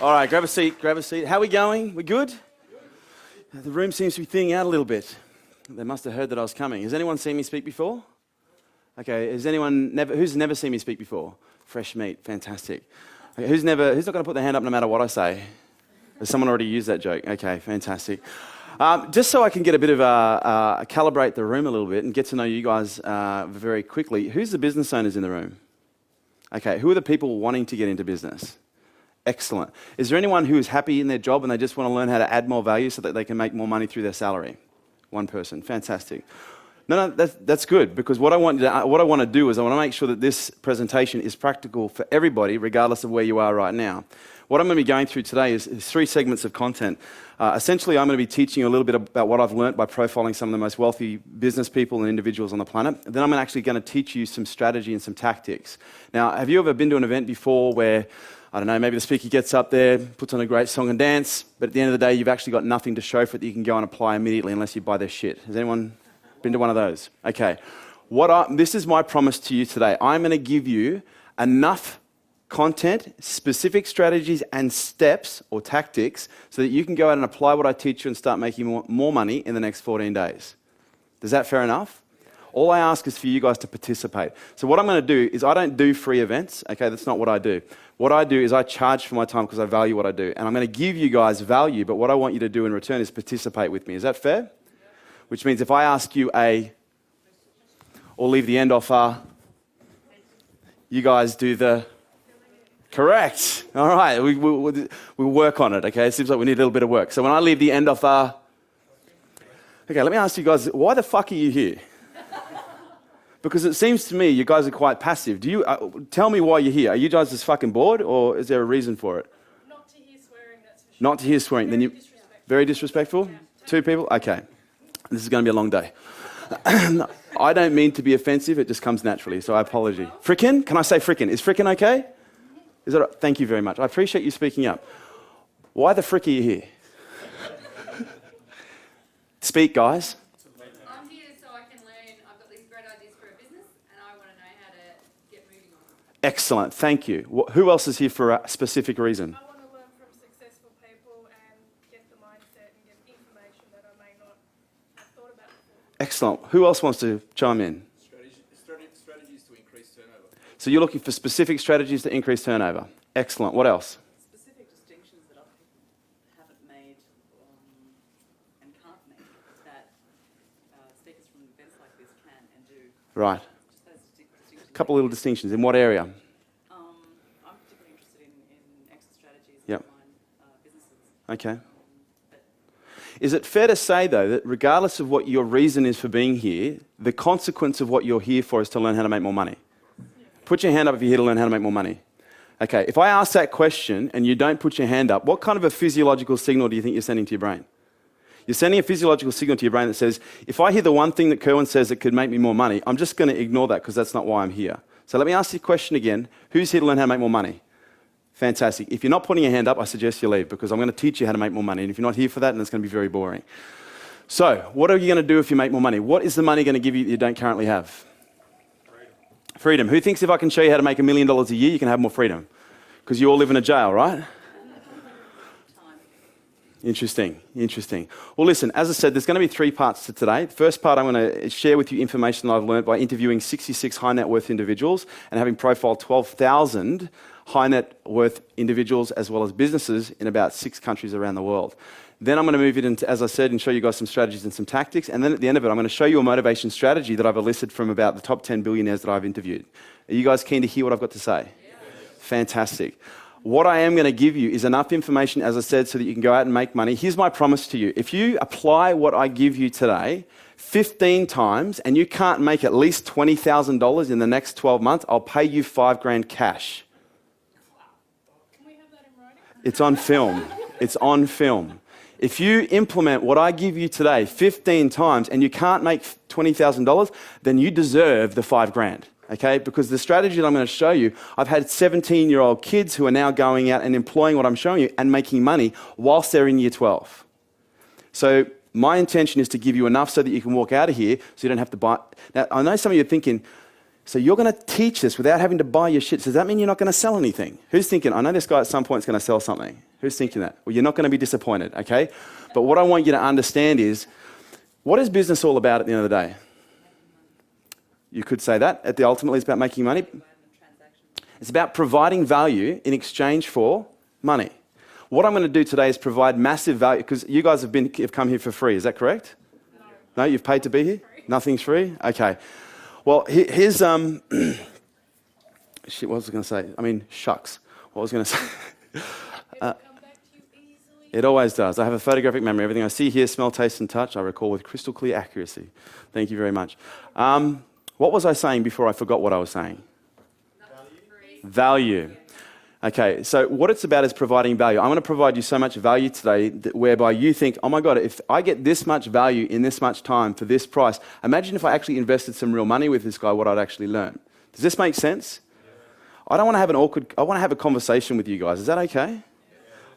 All right, grab a seat, grab a seat. How are we going? We good? The room seems to be thinning out a little bit. They must have heard that I was coming. Has anyone seen me speak before? Okay, who's never seen me speak before? Fresh meat, fantastic. Okay, who's not going to put their hand up no matter what I say? Has someone already used that joke? Okay, fantastic. Just so I can get a bit of calibrate the room a little bit and get to know you guys very quickly, who's the business owners in the room? Okay, who are the people wanting to get into business? Excellent. Is there anyone who is happy in their job and they just want to learn how to add more value so that they can make more money through their salary? One person, fantastic. No, that's good, because what I want to do is I want to make sure that this presentation is practical for everybody, regardless of where you are right now. What I'm going to be going through today is 3 segments of content. Essentially, I'm going to be teaching you a little bit about what I've learned by profiling some of the most wealthy business people and individuals on the planet. Then I'm actually going to teach you some strategy and some tactics. Now, have you ever been to an event before where, I don't know, maybe the speaker gets up there, puts on a great song and dance, but at the end of the day, you've actually got nothing to show for it that you can go and apply immediately unless you buy their shit? Has anyone been to one of those? Okay. This is my promise to you today. I'm going to give you enough content, specific strategies and steps or tactics so that you can go out and apply what I teach you and start making more money in the next 14 days. Is that fair enough? All I ask is for you guys to participate. So what I'm going to do is I don't do free events. Okay, that's not what I do. What I do is I charge for my time because I value what I do. And I'm going to give you guys value, but what I want you to do in return is participate with me. Is that fair? Which means if I ask you or leave the end off you guys do the correct. All right, we'll work on it, okay? It seems like we need a little bit of work. So when I leave the end off okay, let me ask you guys, why the fuck are you here? Because it seems to me you guys are quite passive. Do you tell me why you're here? Are you guys just fucking bored, or is there a reason for it? Not to hear swearing, that's for sure. Not to hear swearing. Then you very disrespectful? Yeah. 2 people? Okay. This is going to be a long day. I don't mean to be offensive, it just comes naturally, so I apologize. Frickin'? Can I say frickin'? Is frickin' okay? Is that Thank you very much. I appreciate you speaking up. Why the frick are you here? Speak, guys. I'm here so I can learn. I've got these great ideas for a business and I want to know how to get moving on them. Excellent, thank you. Who else is here for a specific reason? I want to learn from successful people and get the mindset and get information that I may not have thought about before. Excellent. Who else wants to chime in? Strategies to increase turnover. So you're looking for specific strategies to increase turnover. Excellent. What else? Specific distinctions that other people haven't made and can't make that speakers from events like this can and do. Right. Just those distinctions. A couple little distinctions. In what area? I'm particularly interested in exit strategies Yep. and online businesses. Okay. Is it fair to say, though, that regardless of what your reason is for being here, the consequence of what you're here for is to learn how to make more money? Put your hand up if you're here to learn how to make more money. Okay, if I ask that question and you don't put your hand up, what kind of a physiological signal do you think you're sending to your brain? You're sending a physiological signal to your brain that says, if I hear the one thing that Kerwin says that could make me more money, I'm just going to ignore that because that's not why I'm here. So let me ask you a question again. Who's here to learn how to make more money? Fantastic. If you're not putting your hand up, I suggest you leave because I'm going to teach you how to make more money. And if you're not here for that, then it's going to be very boring. So what are you going to do if you make more money? What is the money going to give you that you don't currently have? Freedom. Who thinks if I can show you how to make $1 million a year, you can have more freedom? Because you all live in a jail, right? Interesting. Well, listen, as I said, there's going to be 3 parts to today. The first part, I'm going to share with you information that I've learned by interviewing 66 high net worth individuals and having profiled 12,000 high net worth individuals as well as businesses in about 6 countries around the world. Then I'm going to move it into, as I said, and show you guys some strategies and some tactics. And then at the end of it, I'm going to show you a motivation strategy that I've elicited from about the top 10 billionaires that I've interviewed. Are you guys keen to hear what I've got to say? Yes. Fantastic. What I am going to give you is enough information, as I said, so that you can go out and make money. Here's my promise to you. If you apply what I give you today 15 times and you can't make at least $20,000 in the next 12 months, I'll pay you $5,000 cash. Can we have that in writing? It's on film. It's on film. If you implement what I give you today 15 times and you can't make $20,000, then you deserve the $5,000. Okay, because the strategy that I'm going to show you, I've had 17-year-old kids who are now going out and employing what I'm showing you and making money whilst they're in year 12. So my intention is to give you enough so that you can walk out of here so you don't have to buy. Now, I know some of you are thinking, so you're going to teach this without having to buy your shit. So does that mean you're not going to sell anything? Who's thinking, I know this guy at some point is going to sell something? Who's thinking that? Well, you're not going to be disappointed, okay? But what I want you to understand is, what is business all about at the end of the day? You could say that. Ultimately, it's about making money. It's about providing value in exchange for money. What I'm going to do today is provide massive value, because you guys have come here for free. Is that correct? No, you've paid to be here? Nothing's free? Okay. Well, here's... shit, what was I going to say? Shucks. What was I going to say? It'll come back to you easily. It always does. I have a photographic memory. Everything I see, hear, smell, taste, and touch, I recall with crystal clear accuracy. Thank you very much. What was I saying before I forgot what I was saying? Value. Okay, so what it's about is providing value. I'm going to provide you so much value today whereby you think, oh my God, if I get this much value in this much time for this price, imagine if I actually invested some real money with this guy, what I'd actually learn. Does this make sense? I don't want to have I want to have a conversation with you guys. Is that okay?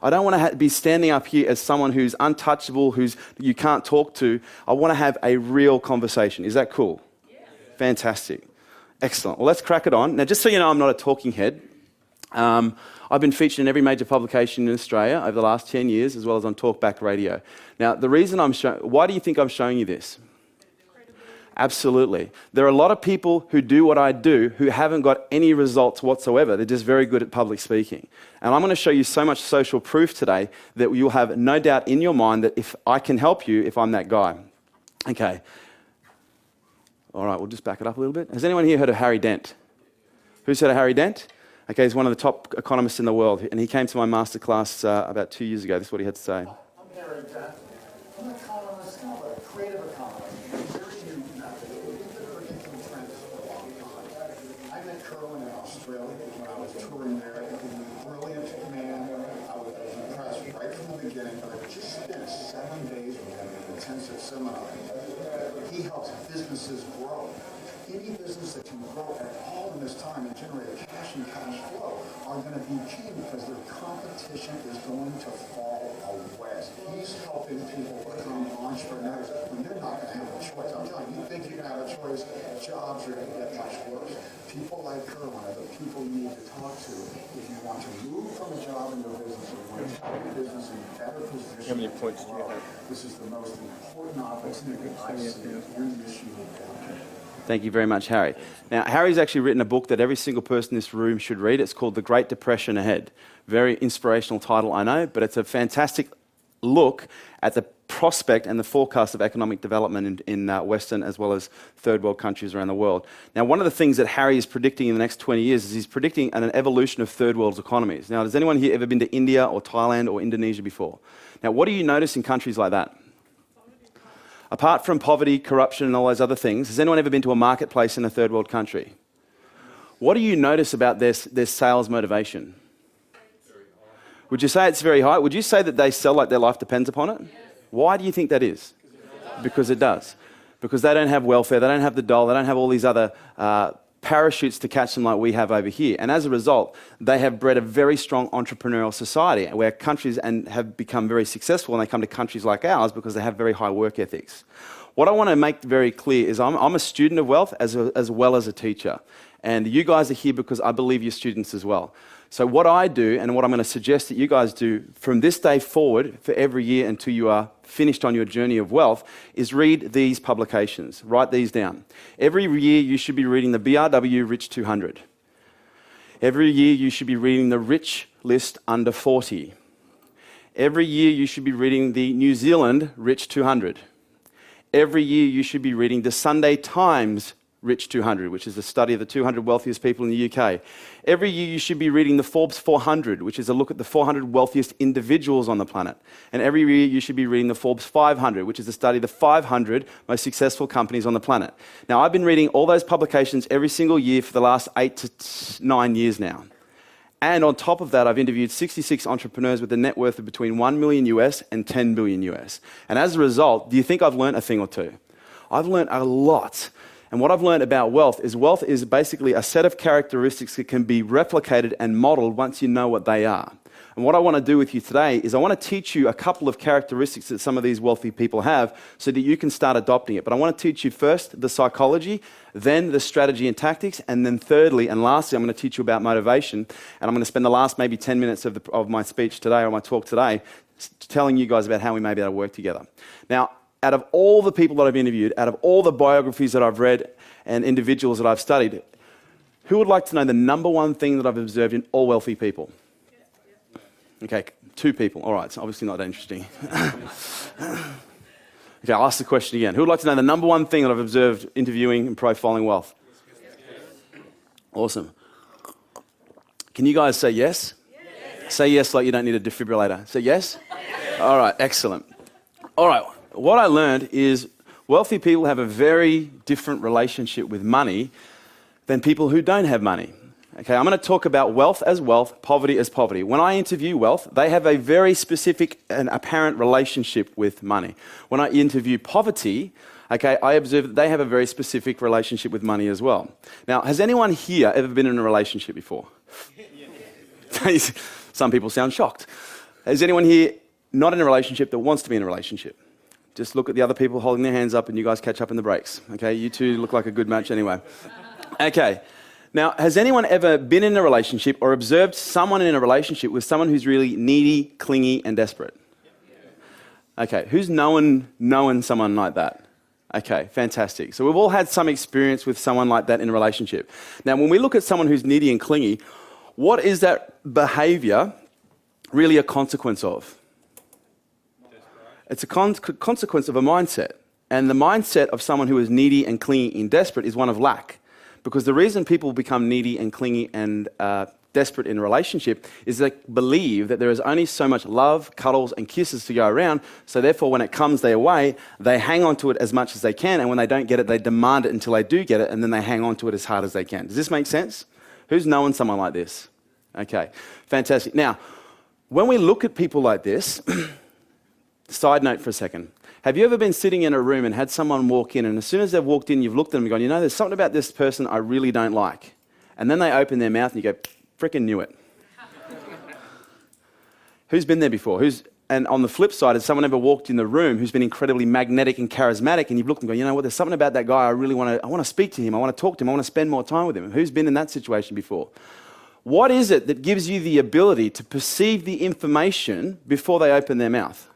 I don't want to be standing up here as someone who's untouchable, you can't talk to. I want to have a real conversation. Is that cool? Yeah. Fantastic. Excellent. Well, let's crack it on. Now, just so you know, I'm not a talking head. I've been featured in every major publication in Australia over the last 10 years, as well as on Talkback Radio. Now, the reason why do you think I'm showing you this? Absolutely. There are a lot of people who do what I do who haven't got any results whatsoever. They're just very good at public speaking. And I'm going to show you so much social proof today that you'll have no doubt in your mind that if I can help you, if I'm that guy. Okay. All right, we'll just back it up a little bit. Has anyone here heard of Harry Dent? Who's heard of Harry Dent? Okay, he's one of the top economists in the world, and he came to my masterclass about 2 years ago. This is what he had to say. I'm Harry Dent. I'm an economist, I'm a creative economist. Very unique method. We've been predicting trends for a long time. I met Kerwin in Australia when I was touring there. He was a brilliant man. I was impressed right from the beginning, but I just spent 7 days with him in an intensive seminar. He helps businesses grow. Any business that can grow at all in this time and generate cash and cash flow are going to be key because their competition is going to fall away. He's helping people become entrepreneurs when they're not going to have a choice. I'm telling you, you think you can have a choice, jobs are going to get much worse. People like Kerwin are the people you need to talk to if you want to move from a job into a business or you want to take your business in a better position. How many points do you have? This is the most important opportunity I see in this unique country. Thank you very much, Harry. Now, Harry's actually written a book that every single person in this room should read. It's called The Great Depression Ahead. Very inspirational title, I know, but it's a fantastic look at the prospect and the forecast of economic development in Western as well as third world countries around the world. Now, one of the things that Harry is predicting in the next 20 years is he's predicting an evolution of third world economies. Now, has anyone here ever been to India or Thailand or Indonesia before? Now, what do you notice in countries like that? Apart from poverty, corruption, and all those other things, has anyone ever been to a marketplace in a third world country? What do you notice about their sales motivation? Would you say it's very high? Would you say that they sell like their life depends upon it? Why do you think that is? Because it does. Because they don't have welfare, they don't have the dole, they don't have all these other parachutes to catch them like we have over here. And as a result, they have bred a very strong entrepreneurial society where countries have become very successful, and they come to countries like ours because they have very high work ethics. What I want to make very clear is I'm a student of wealth as well as a teacher. And you guys are here because I believe you're students as well. So what I do, and what I'm going to suggest that you guys do from this day forward for every year until you are finished on your journey of wealth, is read these publications. Write these down. Every year you should be reading the BRW Rich 200. Every year you should be reading the Rich List Under 40. Every year you should be reading the New Zealand Rich 200. Every year you should be reading the Sunday Times Rich 200, which is a study of the 200 wealthiest people in the UK. Every year you should be reading the Forbes 400, which is a look at the 400 wealthiest individuals on the planet. And every year you should be reading the Forbes 500, which is a study of the 500 most successful companies on the planet. Now, I've been reading all those publications every single year for the last 8 to 9 years now. And on top of that, I've interviewed 66 entrepreneurs with a net worth of between 1 million US and 10 billion US. And as a result, do you think I've learned a thing or two? I've learned a lot. And what I've learned about wealth is basically a set of characteristics that can be replicated and modeled once you know what they are. And what I want to do with you today is I want to teach you a couple of characteristics that some of these wealthy people have so that you can start adopting it. But I want to teach you first the psychology, then the strategy and tactics, and then thirdly and lastly, I'm going to teach you about motivation. And I'm going to spend the last maybe 10 minutes of my speech today or my talk today telling you guys about how we may be able to work together. Now, out of all the people that I've interviewed, out of all the biographies that I've read and individuals that I've studied, who would like to know the number one thing that I've observed in all wealthy people? Okay, 2 people. All right, it's obviously not that interesting. Okay, I'll ask the question again. Who would like to know the number one thing that I've observed interviewing and profiling wealth? Awesome. Can you guys say yes? Say yes like you don't need a defibrillator. Say yes? All right, excellent. All right, what I learned is wealthy people have a very different relationship with money than people who don't have money. Okay, I'm going to talk about wealth as wealth, poverty as poverty. When I interview wealth, they have a very specific and apparent relationship with money. When I interview poverty, okay, I observe that they have a very specific relationship with money as well. Now, has anyone here ever been in a relationship before? Some people sound shocked. Is anyone here not in a relationship that wants to be in a relationship? Just look at the other people holding their hands up and you guys catch up in the breaks. Okay, you two look like a good match anyway. Okay, now has anyone ever been in a relationship or observed someone in a relationship with someone who's really needy, clingy and desperate? Okay, who's known someone like that? Okay, fantastic. So we've all had some experience with someone like that in a relationship. Now when we look at someone who's needy and clingy, what is that behavior really a consequence of? It's a consequence of a mindset. And the mindset of someone who is needy and clingy and desperate is one of lack. Because the reason people become needy and clingy and desperate in a relationship is they believe that there is only so much love, cuddles and kisses to go around. So therefore when it comes their way, they hang on to it as much as they can. And when they don't get it, they demand it until they do get it. And then they hang on to it as hard as they can. Does this make sense? Who's known someone like this? Okay, fantastic. Now, when we look at people like this, side note for a second. Have you ever been sitting in a room and had someone walk in and as soon as they've walked in, you've looked at them and gone, you know, there's something about this person I really don't like. And then they open their mouth and you go, frickin' knew it. Who's been there before? And on the flip side, has someone ever walked in the room who's been incredibly magnetic and charismatic and you've looked and gone, you know what, there's something about that guy I really want to speak to him, I want to talk to him, I want to spend more time with him. Who's been in that situation before? What is it that gives you the ability to perceive the information before they open their mouth?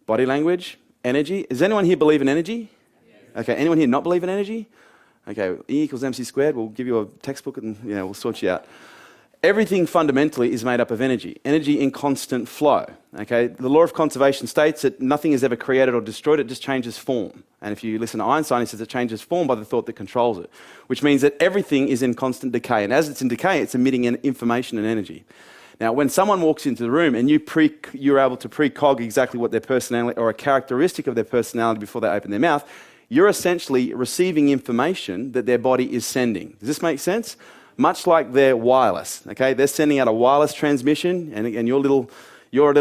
Body language, energy. Does anyone here believe in energy? Yes. Okay, anyone here not believe in energy? Okay, E equals MC squared. We'll give you a textbook and we'll sort you out. Everything fundamentally is made up of energy. Energy in constant flow. Okay, the law of conservation states that nothing is ever created or destroyed, it just changes form. And if you listen to Einstein, he says it changes form by the thought that controls it, which means that everything is in constant decay. And as it's in decay, it's emitting information and energy. Now, when someone walks into the room and you're able to precog exactly what their personality or a characteristic of their personality before they open their mouth, you're essentially receiving information that their body is sending. Does this make sense? Much like their wireless, okay? They're sending out a wireless transmission and you're a little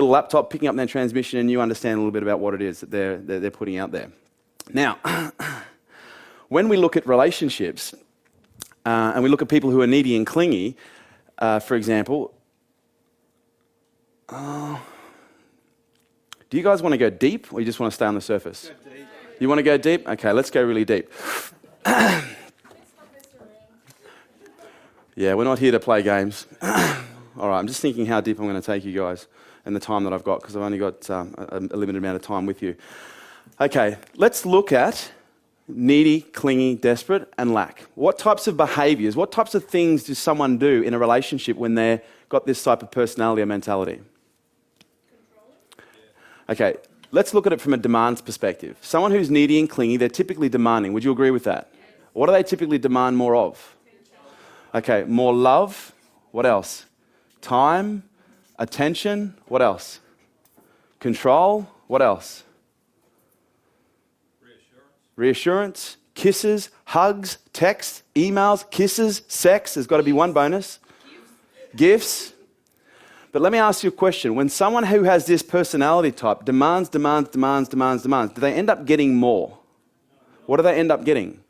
laptop picking up their transmission and you understand a little bit about what it is that they're putting out there. Now, when we look at relationships and we look at people who are needy and clingy, for example, do you guys want to go deep or you just want to stay on the surface? Go deep. You want to go deep? Okay, let's go really deep. Yeah, we're not here to play games. All right, I'm just thinking how deep I'm going to take you guys and the time that I've got because I've only got a limited amount of time with you. Okay, let's look at needy, clingy, desperate, and lack. What types of behaviors, what types of things does someone do in a relationship when they've got this type of personality or mentality? Okay, let's look at it from a demands perspective. Someone who's needy and clingy, they're typically demanding. Would you agree with that? What do they typically demand more of? Okay, more love. What else? Time, attention. What else? Control. What else? Reassurance. Kisses, hugs, texts, emails, kisses, sex. There's got to be one bonus. Gifts. But let me ask you a question. When someone who has this personality type demands, do they end up getting more? What do they end up getting?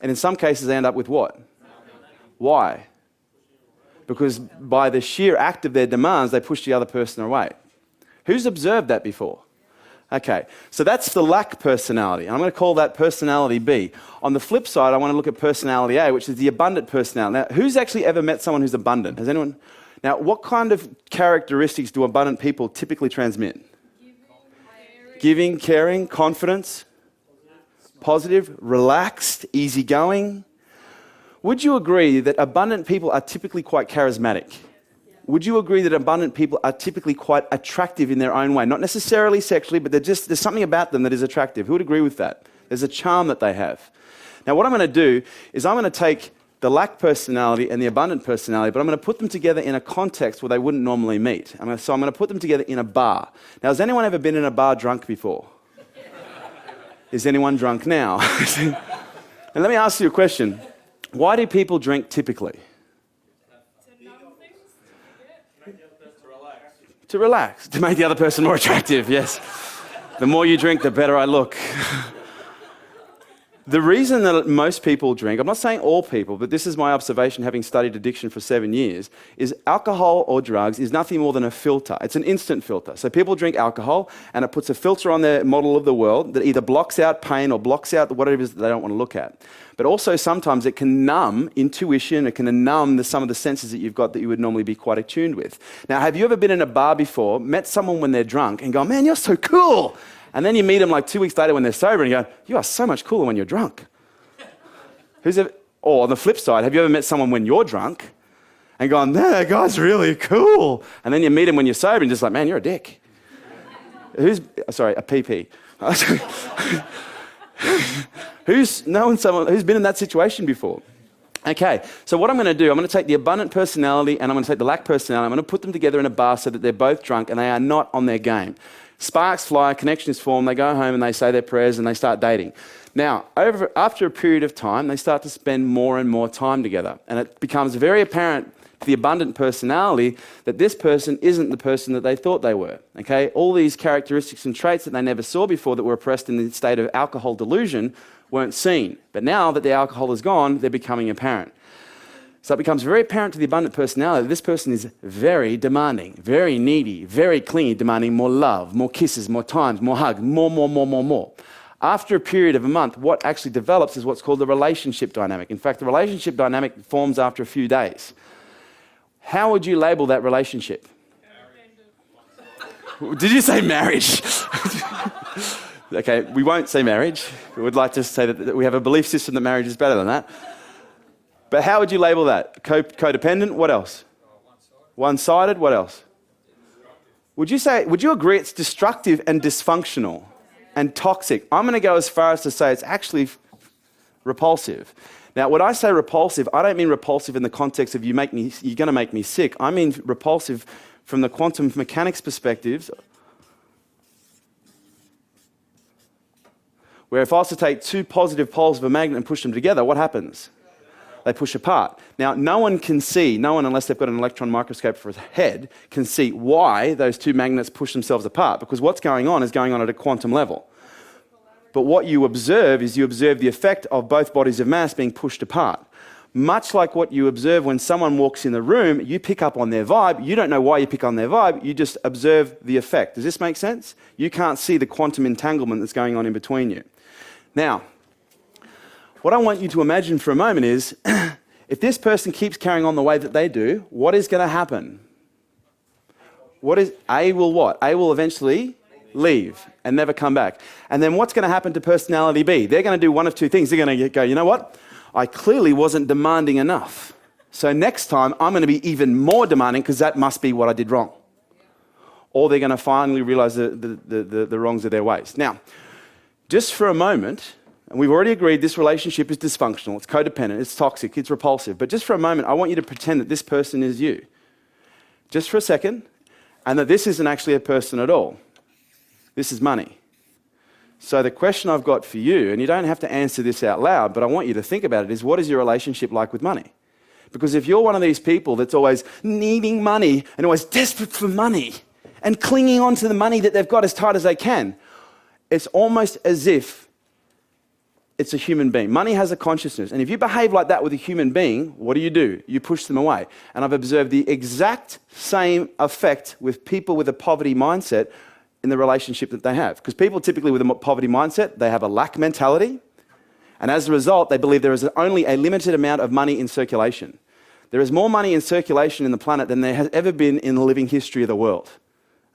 And in some cases, they end up with what? Why? because by the sheer act of their demands, they push the other person away. Who's observed that before? Okay, so that's the lack personality. I'm going to call that personality B. On the flip side, I want to look at personality A, which is the abundant personality. Now, who's actually ever met someone who's abundant? Has anyone? Now, what kind of characteristics do abundant people typically transmit? Giving, caring, confidence, positive, relaxed, easygoing. Would you agree that abundant people are typically quite charismatic? Would you agree that abundant people are typically quite attractive in their own way? Not necessarily sexually, but there's something about them that is attractive. Who would agree with that? There's a charm that they have. Now, what I'm going to do is I'm going to take the lack personality and the abundant personality, but I'm going to put them together in a context where they wouldn't normally meet. So I'm going to put them together in a bar. Now, has anyone ever been in a bar drunk before? Is anyone drunk now? And let me ask you a question. Why do people drink typically? To relax, to make the other person more attractive, yes. The more you drink, the better I look. The reason that most people drink, I'm not saying all people, but this is my observation having studied addiction for 7 years, is alcohol or drugs is nothing more than a filter. It's an instant filter. So people drink alcohol and it puts a filter on their model of the world that either blocks out pain or blocks out whatever it is that they don't want to look at. But also sometimes it can numb intuition, it can numb some of the senses that you've got that you would normally be quite attuned with. Now, have you ever been in a bar before, met someone when they're drunk and go, man, you're so cool. And then you meet them like 2 weeks later when they're sober and you go, you are so much cooler when you're drunk. Or on the flip side, have you ever met someone when you're drunk and gone, that guy's really cool. And then you meet him when you're sober and just like, man, you're a dick. A PP. Who's known someone who's been in that situation before? Okay, so what I'm going to do, I'm going to take the abundant personality and I'm going to take the lack personality. I'm going to put them together in a bar so that they're both drunk and they are not on their game. Sparks fly, connection is formed, they go home and they say their prayers and they start dating. Now, after a period of time, they start to spend more and more time together. And it becomes very apparent to the abundant personality that this person isn't the person that they thought they were. Okay, all these characteristics and traits that they never saw before that were oppressed in the state of alcohol delusion weren't seen. But now that the alcohol is gone, they're becoming apparent. So it becomes very apparent to the abundant personality that this person is very demanding, very needy, very clingy, demanding more love, more kisses, more times, more hugs, more. After a period of a month, what actually develops is what's called the relationship dynamic. In fact, the relationship dynamic forms after a few days. How would you label that relationship? Did you say marriage? Okay, we won't say marriage. We would like to say that we have a belief system that marriage is better than that. But how would you label that? Codependent, what else? One-sided, what else? Would you agree it's destructive and dysfunctional and toxic? I'm going to go as far as to say it's actually repulsive. Now, when I say repulsive, I don't mean repulsive in the context of you're going to make me sick. I mean repulsive from the quantum mechanics perspective, where if I was to take two positive poles of a magnet and push them together, what happens? They push apart. Now, no one unless they've got an electron microscope for a head, can see why those two magnets push themselves apart, because what's going on is going on at a quantum level. But what you observe is the effect of both bodies of mass being pushed apart. Much like what you observe when someone walks in the room, you pick up on their vibe. You don't know why you pick on their vibe, you just observe the effect. Does this make sense? You can't see the quantum entanglement that's going on in between you. Now, what I want you to imagine for a moment is, if this person keeps carrying on the way that they do, what is going to happen? A will what? A will eventually leave and never come back. And then what's going to happen to personality B? They're going to do one of two things. They're going to go, you know what? I clearly wasn't demanding enough. So next time I'm going to be even more demanding because that must be what I did wrong. Or they're going to finally realize the wrongs of their ways. Now, just for a moment, and we've already agreed this relationship is dysfunctional, it's codependent, it's toxic, it's repulsive. But just for a moment, I want you to pretend that this person is you. Just for a second, and that this isn't actually a person at all. This is money. So the question I've got for you, and you don't have to answer this out loud, but I want you to think about it, is what is your relationship like with money? Because if you're one of these people that's always needing money and always desperate for money and clinging on to the money that they've got as tight as they can, it's almost as if it's a human being. Money has a consciousness. And if you behave like that with a human being, what do? You push them away. And I've observed the exact same effect with people with a poverty mindset in the relationship that they have. Because people typically with a poverty mindset, they have a lack mentality. And as a result, they believe there is only a limited amount of money in circulation. There is more money in circulation in the planet than there has ever been in the living history of the world.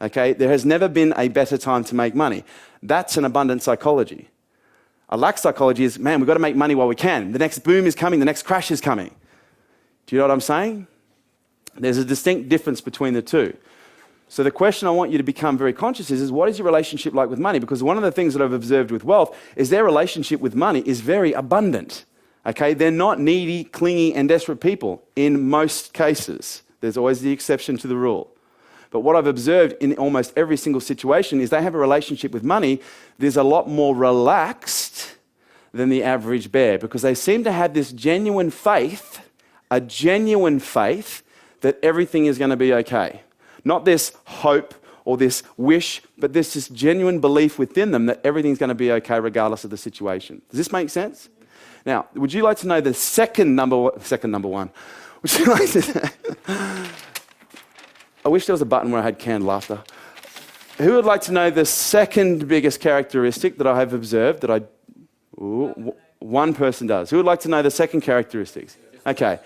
Okay? There has never been a better time to make money. That's an abundant psychology. A lack psychology is, man, we've got to make money while we can. The next boom is coming, the next crash is coming. Do you know what I'm saying? There's a distinct difference between the two. So the question I want you to become very conscious is what is your relationship like with money? Because one of the things that I've observed with wealth is their relationship with money is very abundant. Okay? They're not needy, clingy, and desperate people in most cases. There's always the exception to the rule. But what I've observed in almost every single situation is they have a relationship with money that's a lot more relaxed than the average bear because they seem to have this genuine faith, a genuine faith that everything is going to be okay. Not this hope or this wish, but there's this genuine belief within them that everything's going to be okay regardless of the situation. Does this make sense? Now, would you like to know the second number one? Would you like to... I wish there was a button where I had canned laughter. Who would like to know the second biggest characteristic that I have observed that I... Ooh, one person does. Who would like to know the second characteristics? Okay.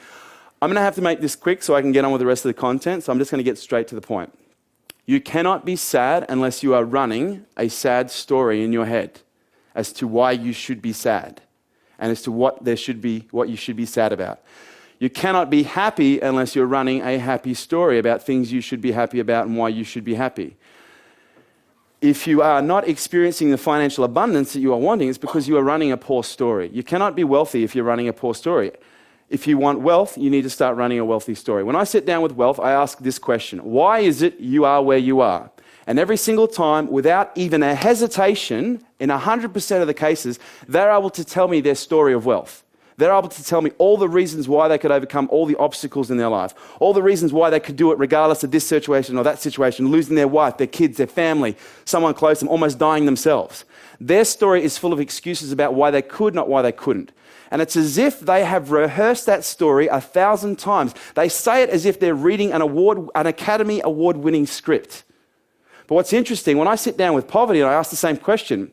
I'm going to have to make this quick so I can get on with the rest of the content, so I'm just going to get straight to the point. You cannot be sad unless you are running a sad story in your head as to why you should be sad and as to what you should be sad about. You cannot be happy unless you're running a happy story about things you should be happy about and why you should be happy. If you are not experiencing the financial abundance that you are wanting, it's because you are running a poor story. You cannot be wealthy if you're running a poor story. If you want wealth, you need to start running a wealthy story. When I sit down with wealth, I ask this question: why is it you are where you are? And every single time, without even a hesitation, in 100% of the cases, they're able to tell me their story of wealth. They're able to tell me all the reasons why they could overcome all the obstacles in their life, all the reasons why they could do it regardless of this situation or that situation, losing their wife, their kids, their family, someone close to them, almost dying themselves. Their story is full of excuses about why they could, not why they couldn't. And it's as if they have rehearsed that story 1,000 times. They say it as if they're reading an Academy Award-winning script. But what's interesting, when I sit down with poverty and I ask the same question,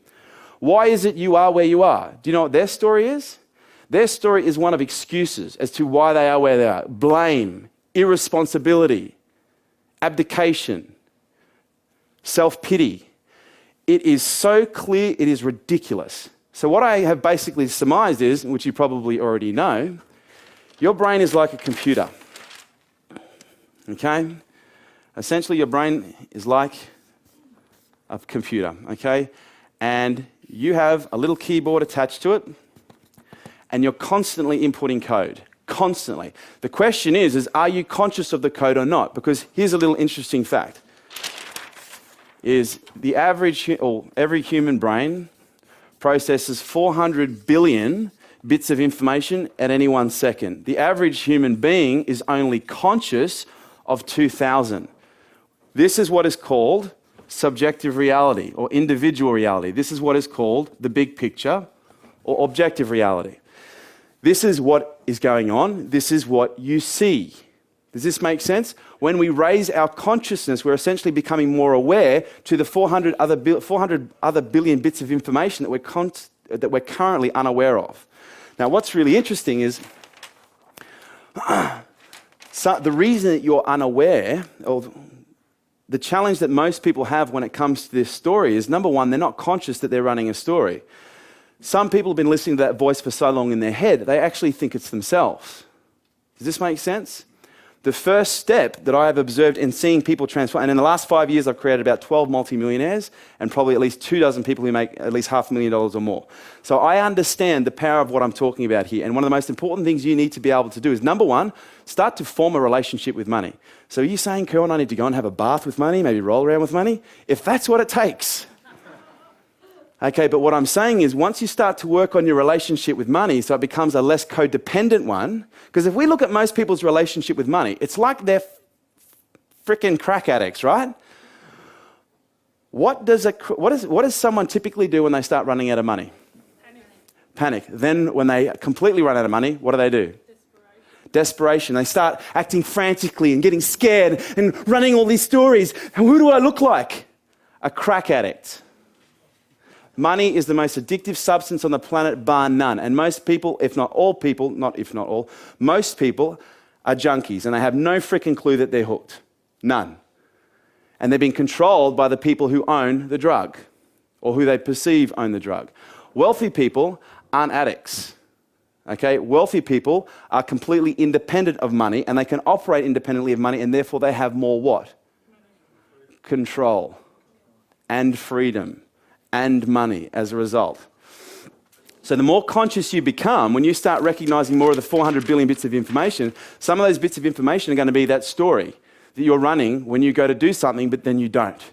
why is it you are where you are? Do you know what their story is? Their story is one of excuses as to why they are where they are. Blame, irresponsibility, abdication, self-pity. It is so clear, it is ridiculous. So what I have basically surmised is, which you probably already know, your brain is like a computer. Okay? Essentially, your brain is like a computer, okay? And you have a little keyboard attached to it, and you're constantly inputting code, constantly. The question is are you conscious of the code or not? Because here's a little interesting fact, is the average, or every human brain processes 400 billion bits of information at any 1 second. The average human being is only conscious of 2,000. This is what is called subjective reality or individual reality. This is what is called the big picture or objective reality. This is what is going on. This is what you see. Does this make sense? When we raise our consciousness, we're essentially becoming more aware to the 400 other billion bits of information that we're currently unaware of. Now, what's really interesting is the reason that you're unaware, or the challenge that most people have when it comes to this story is, number one, they're not conscious that they're running a story. Some people have been listening to that voice for so long in their head, they actually think it's themselves. Does this make sense? The first step that I have observed in seeing people transform, and in the last 5 years I've created about 12 multimillionaires and probably at least 24 people who make at least $500,000 or more. So I understand the power of what I'm talking about here. And one of the most important things you need to be able to do is, number one, start to form a relationship with money. So are you saying, Kerwin, I need to go and have a bath with money, maybe roll around with money? If that's what it takes. Okay, but what I'm saying is once you start to work on your relationship with money so it becomes a less codependent one, because if we look at most people's relationship with money, it's like they're freaking crack addicts, right? What does someone typically do when they start running out of money? Panic. Then when they completely run out of money, what do? Desperation. They start acting frantically and getting scared and running all these stories. And who do I look like? A crack addict. Money is the most addictive substance on the planet, bar none. And most people, if not all people, most people are junkies and they have no freaking clue that they're hooked. None. And they're being controlled by the people who own the drug or who they perceive own the drug. Wealthy people aren't addicts. Okay? Wealthy people are completely independent of money and they can operate independently of money and therefore they have more what? Control and freedom and money as a result. So the more conscious you become, when you start recognizing more of the 400 billion bits of information, some of those bits of information are going to be that story that you're running when you go to do something, but then you don't.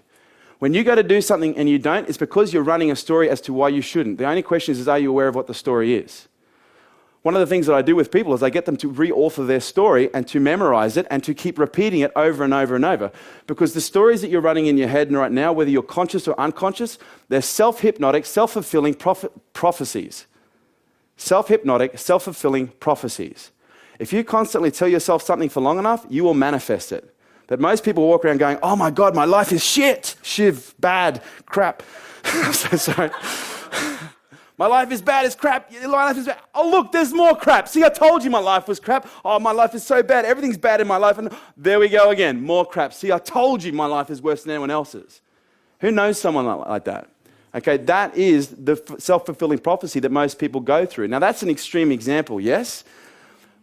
When you go to do something and you don't, it's because you're running a story as to why you shouldn't. The only question is are you aware of what the story is? One of the things that I do with people is I get them to re-author their story and to memorize it and to keep repeating it over and over and over. Because the stories that you're running in your head right now, whether you're conscious or unconscious, they're self-hypnotic, self-fulfilling prophecies. Self-hypnotic, self-fulfilling prophecies. If you constantly tell yourself something for long enough, you will manifest it. But most people walk around going, oh my God, my life is shit, shiv, bad, crap. I'm so sorry. My life is bad, it's crap. My life is bad. Oh, look, there's more crap. See, I told you my life was crap. Oh, my life is so bad. Everything's bad in my life. And there we go again, more crap. See, I told you my life is worse than anyone else's. Who knows someone like that? Okay, that is the self-fulfilling prophecy that most people go through. Now, that's an extreme example, yes?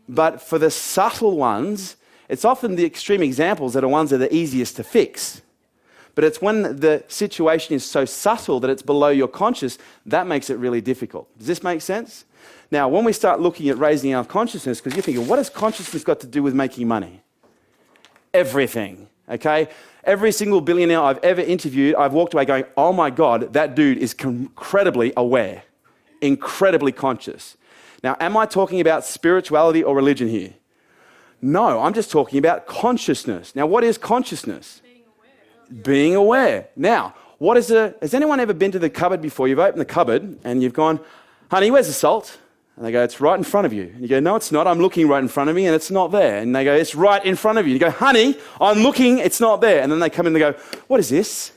But for the subtle ones, it's often the extreme examples that are ones that are the easiest to fix. But it's when the situation is so subtle that it's below your conscious, that makes it really difficult. Does this make sense? Now, when we start looking at raising our consciousness, because you're thinking, what has consciousness got to do with making money? Everything, okay? Every single billionaire I've ever interviewed, I've walked away going, oh my God, that dude is incredibly aware, incredibly conscious. Now, am I talking about spirituality or religion here? No, I'm just talking about consciousness. Now, what is consciousness? Being aware. Now, has anyone ever been to the cupboard before? You've opened the cupboard and you've gone, honey, where's the salt? And they go, it's right in front of you. And you go, no, it's not. I'm looking right in front of me and it's not there. And they go, it's right in front of you. You go, honey, I'm looking, it's not there. And then they come in and they go, what is this?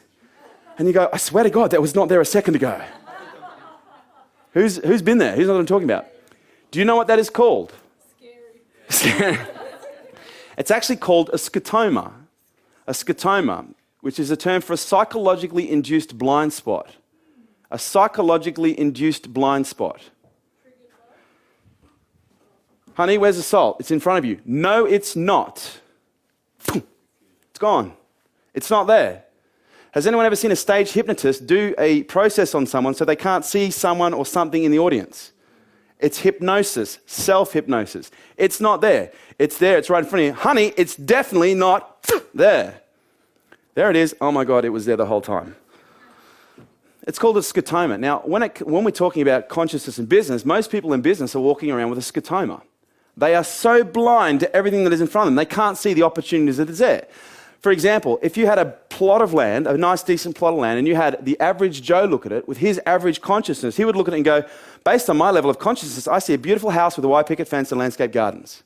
And you go, I swear to God, that was not there a second ago. Who's been there? Who's know what I'm talking about? Do you know what that is called? Scary. It's actually called a scotoma. A scotoma, which is a term for a psychologically induced blind spot. A psychologically induced blind spot. Honey, where's the salt? It's in front of you. No, it's not. It's gone. It's not there. Has anyone ever seen a stage hypnotist do a process on someone so they can't see someone or something in the audience? It's hypnosis, self-hypnosis. It's not there. It's there. It's right in front of you. Honey, it's definitely not there. There it is. Oh my God, it was there the whole time. It's called a scotoma. Now, when we're talking about consciousness in business, most people in business are walking around with a scotoma. They are so blind to everything that is in front of them, they can't see the opportunities that is there. For example, if you had a plot of land, a nice, decent plot of land, and you had the average Joe look at it with his average consciousness, he would look at it and go, based on my level of consciousness, I see a beautiful house with a white picket fence and landscape gardens.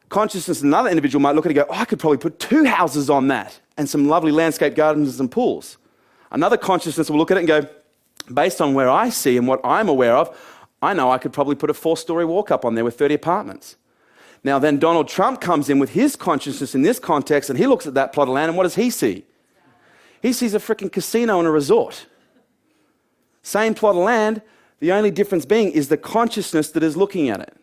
Consciousness, another individual might look at it and go, oh, I could probably put 2 houses on that and some lovely landscape gardens and pools. Another consciousness will look at it and go, based on where I see and what I'm aware of, I know I could probably put a 4-story walk-up on there with 30 apartments. Now then Donald Trump comes in with his consciousness in this context and he looks at that plot of land and what does he see? He sees a freaking casino and a resort. Same plot of land, the only difference being is the consciousness that is looking at it.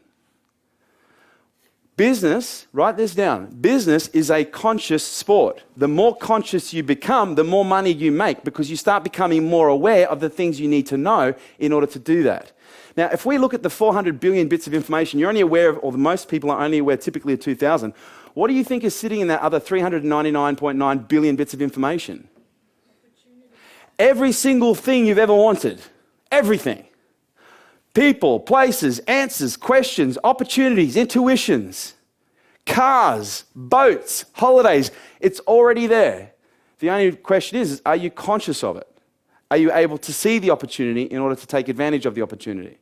Business, write this down, business is a conscious sport. The more conscious you become, the more money you make because you start becoming more aware of the things you need to know in order to do that. Now, if we look at the 400 billion bits of information, you're only aware of, or most people are only aware typically of 2,000. What do you think is sitting in that other 399.9 billion bits of information? Every single thing you've ever wanted. Everything. People, places, answers, questions, opportunities, intuitions, cars, boats, holidays. It's already there. The only question is, are you conscious of it? Are you able to see the opportunity in order to take advantage of the opportunity?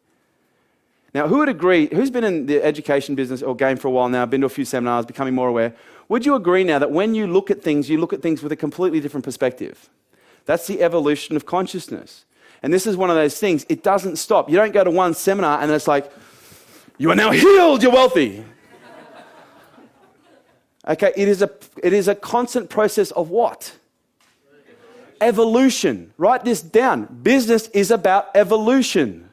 Now, who would agree, who's been in the education business or game for a while now, been to a few seminars, becoming more aware, would you agree now that when you look at things with a completely different perspective? That's the evolution of consciousness. And this is one of those things, it doesn't stop. You don't go to one seminar and it's like, you are now healed, you're wealthy. Okay, it is a constant process of what? Evolution. Write this down. Business is about evolution.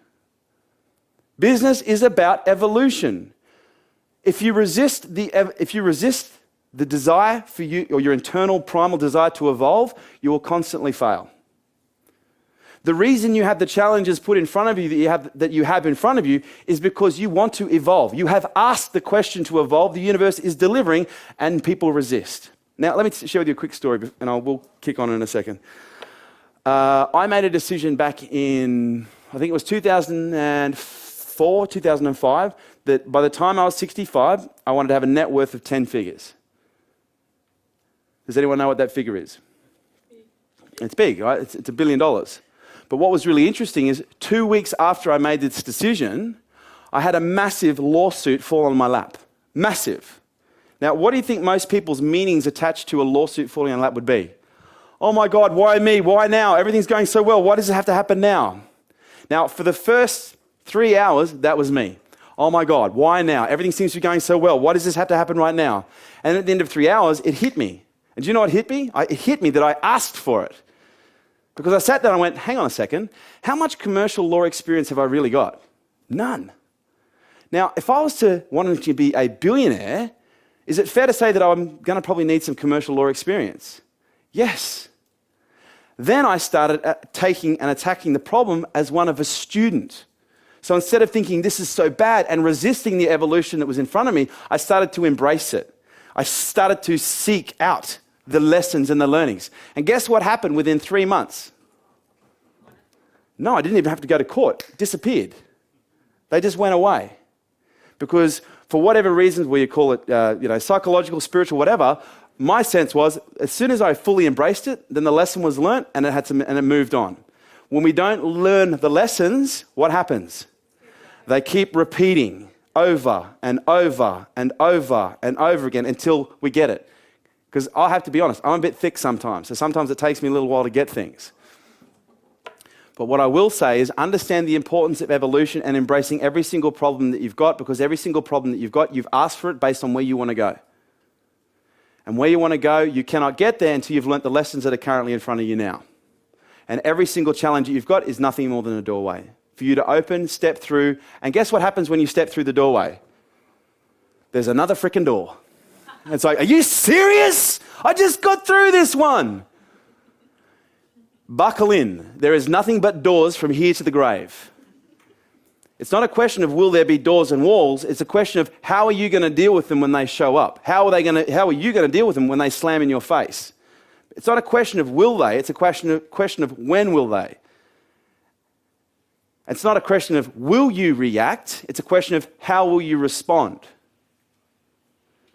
Business is about evolution. If you resist the desire for you, or your internal primal desire to evolve, you will constantly fail. The reason you have the challenges put in front of you that you have in front of you is because you want to evolve. You have asked the question to evolve, the universe is delivering, and people resist. Now, let me share with you a quick story, and we'll kick on in a second. I made a decision back in, I think it was 2004, 2005, that by the time I was 65, I wanted to have a net worth of 10 figures. Does anyone know what that figure is? It's big, right? It's $1 billion. But what was really interesting is 2 weeks after I made this decision, I had a massive lawsuit fall on my lap. Massive. Now, what do you think most people's meanings attached to a lawsuit falling on lap would be? Oh my God, why me? Why now? Everything's going so well. Why does it have to happen now? Now, for the first 3 hours, that was me. Oh my God, why now? Everything seems to be going so well. Why does this have to happen right now? And at the end of 3 hours, it hit me. And do you know what hit me? It hit me that I asked for it. Because I sat there and I went, hang on a second, how much commercial law experience have I really got? None. Now, if I was to want to be a billionaire, is it fair to say that I'm going to probably need some commercial law experience? Yes. Then I started taking and attacking the problem as one of a student. So instead of thinking this is so bad and resisting the evolution that was in front of me, I started to embrace it. I started to seek out the lessons and the learnings. And guess what happened within 3 months? No, I didn't even have to go to court. It disappeared. They just went away. Because for whatever reasons, whether you call it psychological, spiritual, whatever, my sense was as soon as I fully embraced it, then the lesson was learnt and it moved on. When we don't learn the lessons, what happens? They keep repeating over and over and over and over again until we get it. Because I have to be honest, I'm a bit thick sometimes. So sometimes it takes me a little while to get things. But what I will say is understand the importance of evolution and embracing every single problem that you've got, because every single problem that you've got, you've asked for it based on where you want to go. And where you want to go, you cannot get there until you've learnt the lessons that are currently in front of you now. And every single challenge that you've got is nothing more than a doorway for you to open, step through. And guess what happens when you step through the doorway? There's another freaking door. It's like, are you serious? I just got through this one. Buckle in. There is nothing but doors from here to the grave. It's not a question of will there be doors and walls. It's a question of how are you going to deal with them when they show up? How are you going to deal with them when they slam in your face? It's not a question of will they. It's a question of when will they. It's not a question of will you react. It's a question of how will you respond.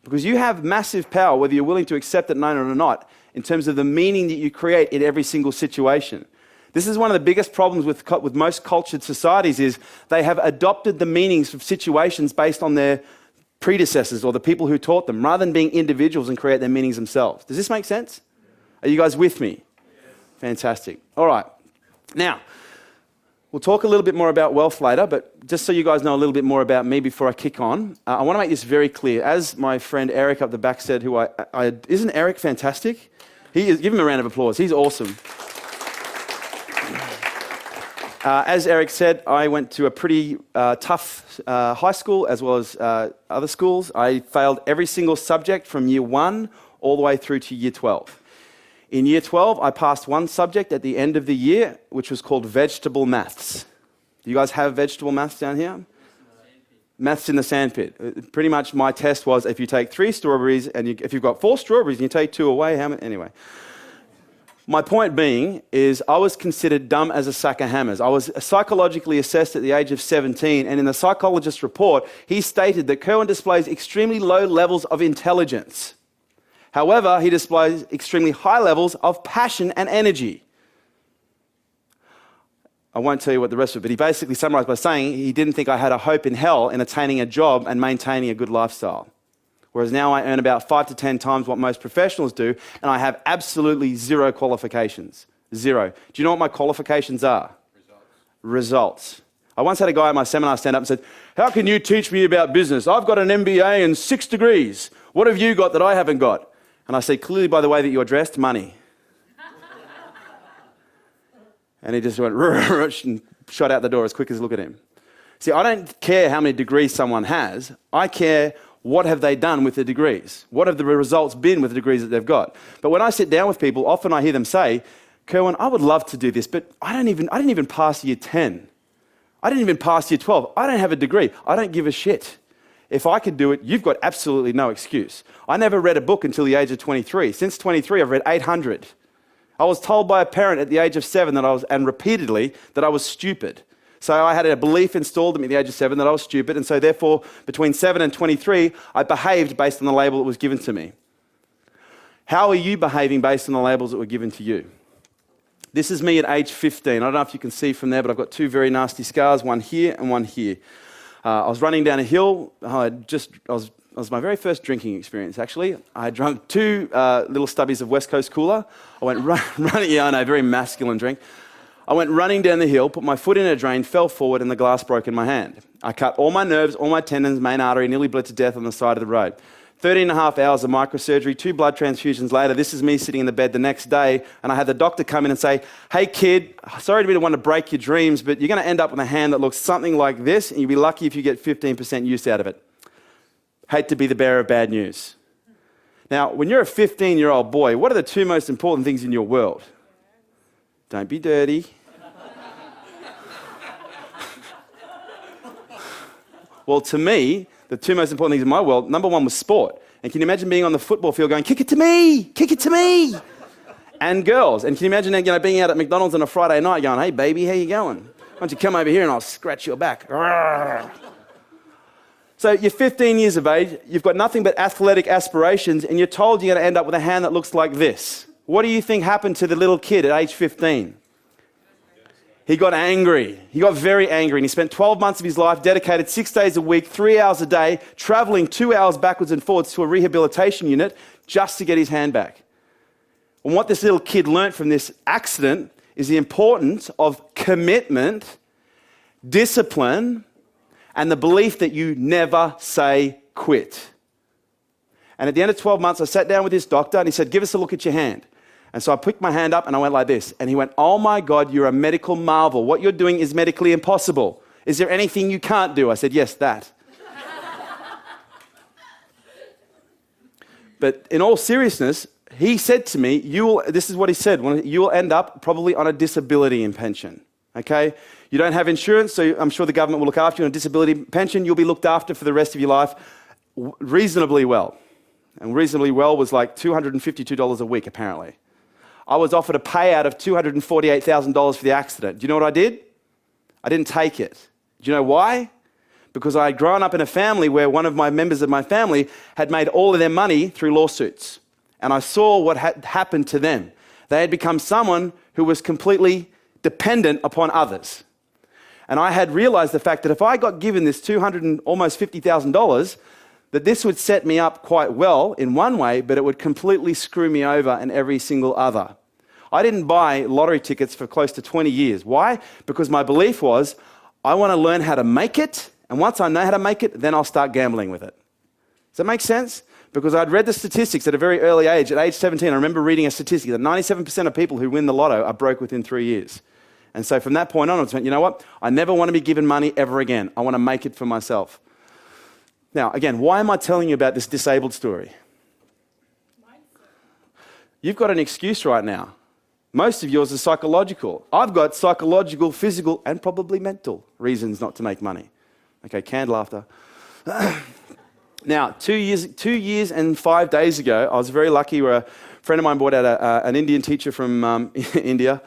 Because you have massive power, whether you're willing to accept it, known it or not, in terms of the meaning that you create in every single situation. This is one of the biggest problems with most cultured societies is they have adopted the meanings of situations based on their predecessors or the people who taught them, rather than being individuals and create their meanings themselves. Does this make sense? Are you guys with me? Yes. Fantastic. All right. Now, we'll talk a little bit more about wealth later, but just so you guys know a little bit more about me before I kick on, I want to make this very clear. As my friend Eric up the back said, isn't Eric fantastic? Give him a round of applause. He's awesome. As Eric said, I went to a pretty tough high school as well as other schools. I failed every single subject from year 1 all the way through to year 12. In year 12, I passed one subject at the end of the year, which was called vegetable maths. Do you guys have vegetable maths down here? Maths in the sandpit. Pretty much my test was if you take 3 strawberries and if you've got 4 strawberries and you take 2 away, how many? Anyway. My point being is I was considered dumb as a sack of hammers. I was psychologically assessed at the age of 17, and in the psychologist's report, he stated that Kerwin displays extremely low levels of intelligence. However, he displays extremely high levels of passion and energy. I won't tell you what the rest of it, but he basically summarized by saying he didn't think I had a hope in hell in attaining a job and maintaining a good lifestyle. Whereas now I earn about 5 to 10 times what most professionals do, and I have absolutely zero qualifications. Zero. Do you know what my qualifications are? Results. I once had a guy at my seminar stand up and said, how can you teach me about business? I've got an MBA and 6 degrees. What have you got that I haven't got? And I said, clearly by the way that you're dressed, money. And he just went and shot out the door as quick as look at him. See, I don't care how many degrees someone has. I care what have they done with the degrees. What have the results been with the degrees that they've got? But when I sit down with people, often I hear them say, Kerwin, I would love to do this, but I didn't even pass year 10. I didn't even pass year 12. I don't have a degree. I don't give a shit. If I could do it, you've got absolutely no excuse. I never read a book until the age of 23. Since 23, I've read 800. I was told by a parent at the age of 7 and repeatedly, that I was stupid. So I had a belief installed in me at the age of 7 that I was stupid, and so therefore, between 7 and 23, I behaved based on the label that was given to me. How are you behaving based on the labels that were given to you? This is me at age 15. I don't know if you can see from there, but I've got 2 very nasty scars, one here and one here. I was running down a hill. It was my very first drinking experience, actually. I had drunk 2 little stubbies of West Coast Cooler. I went running, yeah, I know, very masculine drink. I went running down the hill, put my foot in a drain, fell forward, and the glass broke in my hand. I cut all my nerves, all my tendons, main artery, nearly bled to death on the side of the road. 13 and a half hours of microsurgery, 2 blood transfusions later, this is me sitting in the bed the next day, and I had the doctor come in and say, hey kid, sorry to be the one to break your dreams, but you're going to end up with a hand that looks something like this, and you'll be lucky if you get 15% use out of it. Hate to be the bearer of bad news. Now, when you're a 15-year-old boy, what are the 2 most important things in your world? Don't be dirty. Well, to me, the 2 most important things in my world, number 1 was sport. And can you imagine being on the football field going, kick it to me, kick it to me? And girls. And can you imagine being out at McDonald's on a Friday night going, hey, baby, how you going? Why don't you come over here and I'll scratch your back. So you're 15 years of age, you've got nothing but athletic aspirations, and you're told you're going to end up with a hand that looks like this. What do you think happened to the little kid at age 15? He got angry. He got very angry, and he spent 12 months of his life dedicated 6 days a week, 3 hours a day, traveling 2 hours backwards and forwards to a rehabilitation unit just to get his hand back. And what this little kid learnt from this accident is the importance of commitment, discipline, and the belief that you never say quit. And at the end of 12 months, I sat down with this doctor and he said, give us a look at your hand. And so I picked my hand up and I went like this. And he went, oh my God, you're a medical marvel. What you're doing is medically impossible. Is there anything you can't do? I said, yes, that. But in all seriousness, he said to me, this is what he said, you will end up probably on a disability pension. Okay? You don't have insurance, so I'm sure the government will look after you on a disability pension. You'll be looked after for the rest of your life reasonably well. And reasonably well was like $252 a week, apparently. I was offered a payout of $248,000 for the accident. Do you know what I did? I didn't take it. Do you know why? Because I had grown up in a family where one of my members of my family had made all of their money through lawsuits. And I saw what had happened to them. They had become someone who was completely dependent upon others. And I had realized the fact that if I got given this almost $50,000, that this would set me up quite well in one way, but it would completely screw me over in every single other. I didn't buy lottery tickets for close to 20 years. Why? Because my belief was, I want to learn how to make it, and once I know how to make it, then I'll start gambling with it. Does that make sense? Because I'd read the statistics at a very early age. At age 17, I remember reading a statistic that 97% of people who win the lotto are broke within 3 years. And so from that point on, I went, you know what? I never want to be given money ever again. I want to make it for myself. Now, again, why am I telling you about this disabled story? You've got an excuse right now. Most of yours are psychological. I've got psychological, physical, and probably mental reasons not to make money. Okay, canned laughter. Now, 2 years and 5 days ago, I was very lucky where a friend of mine brought out an Indian teacher from India,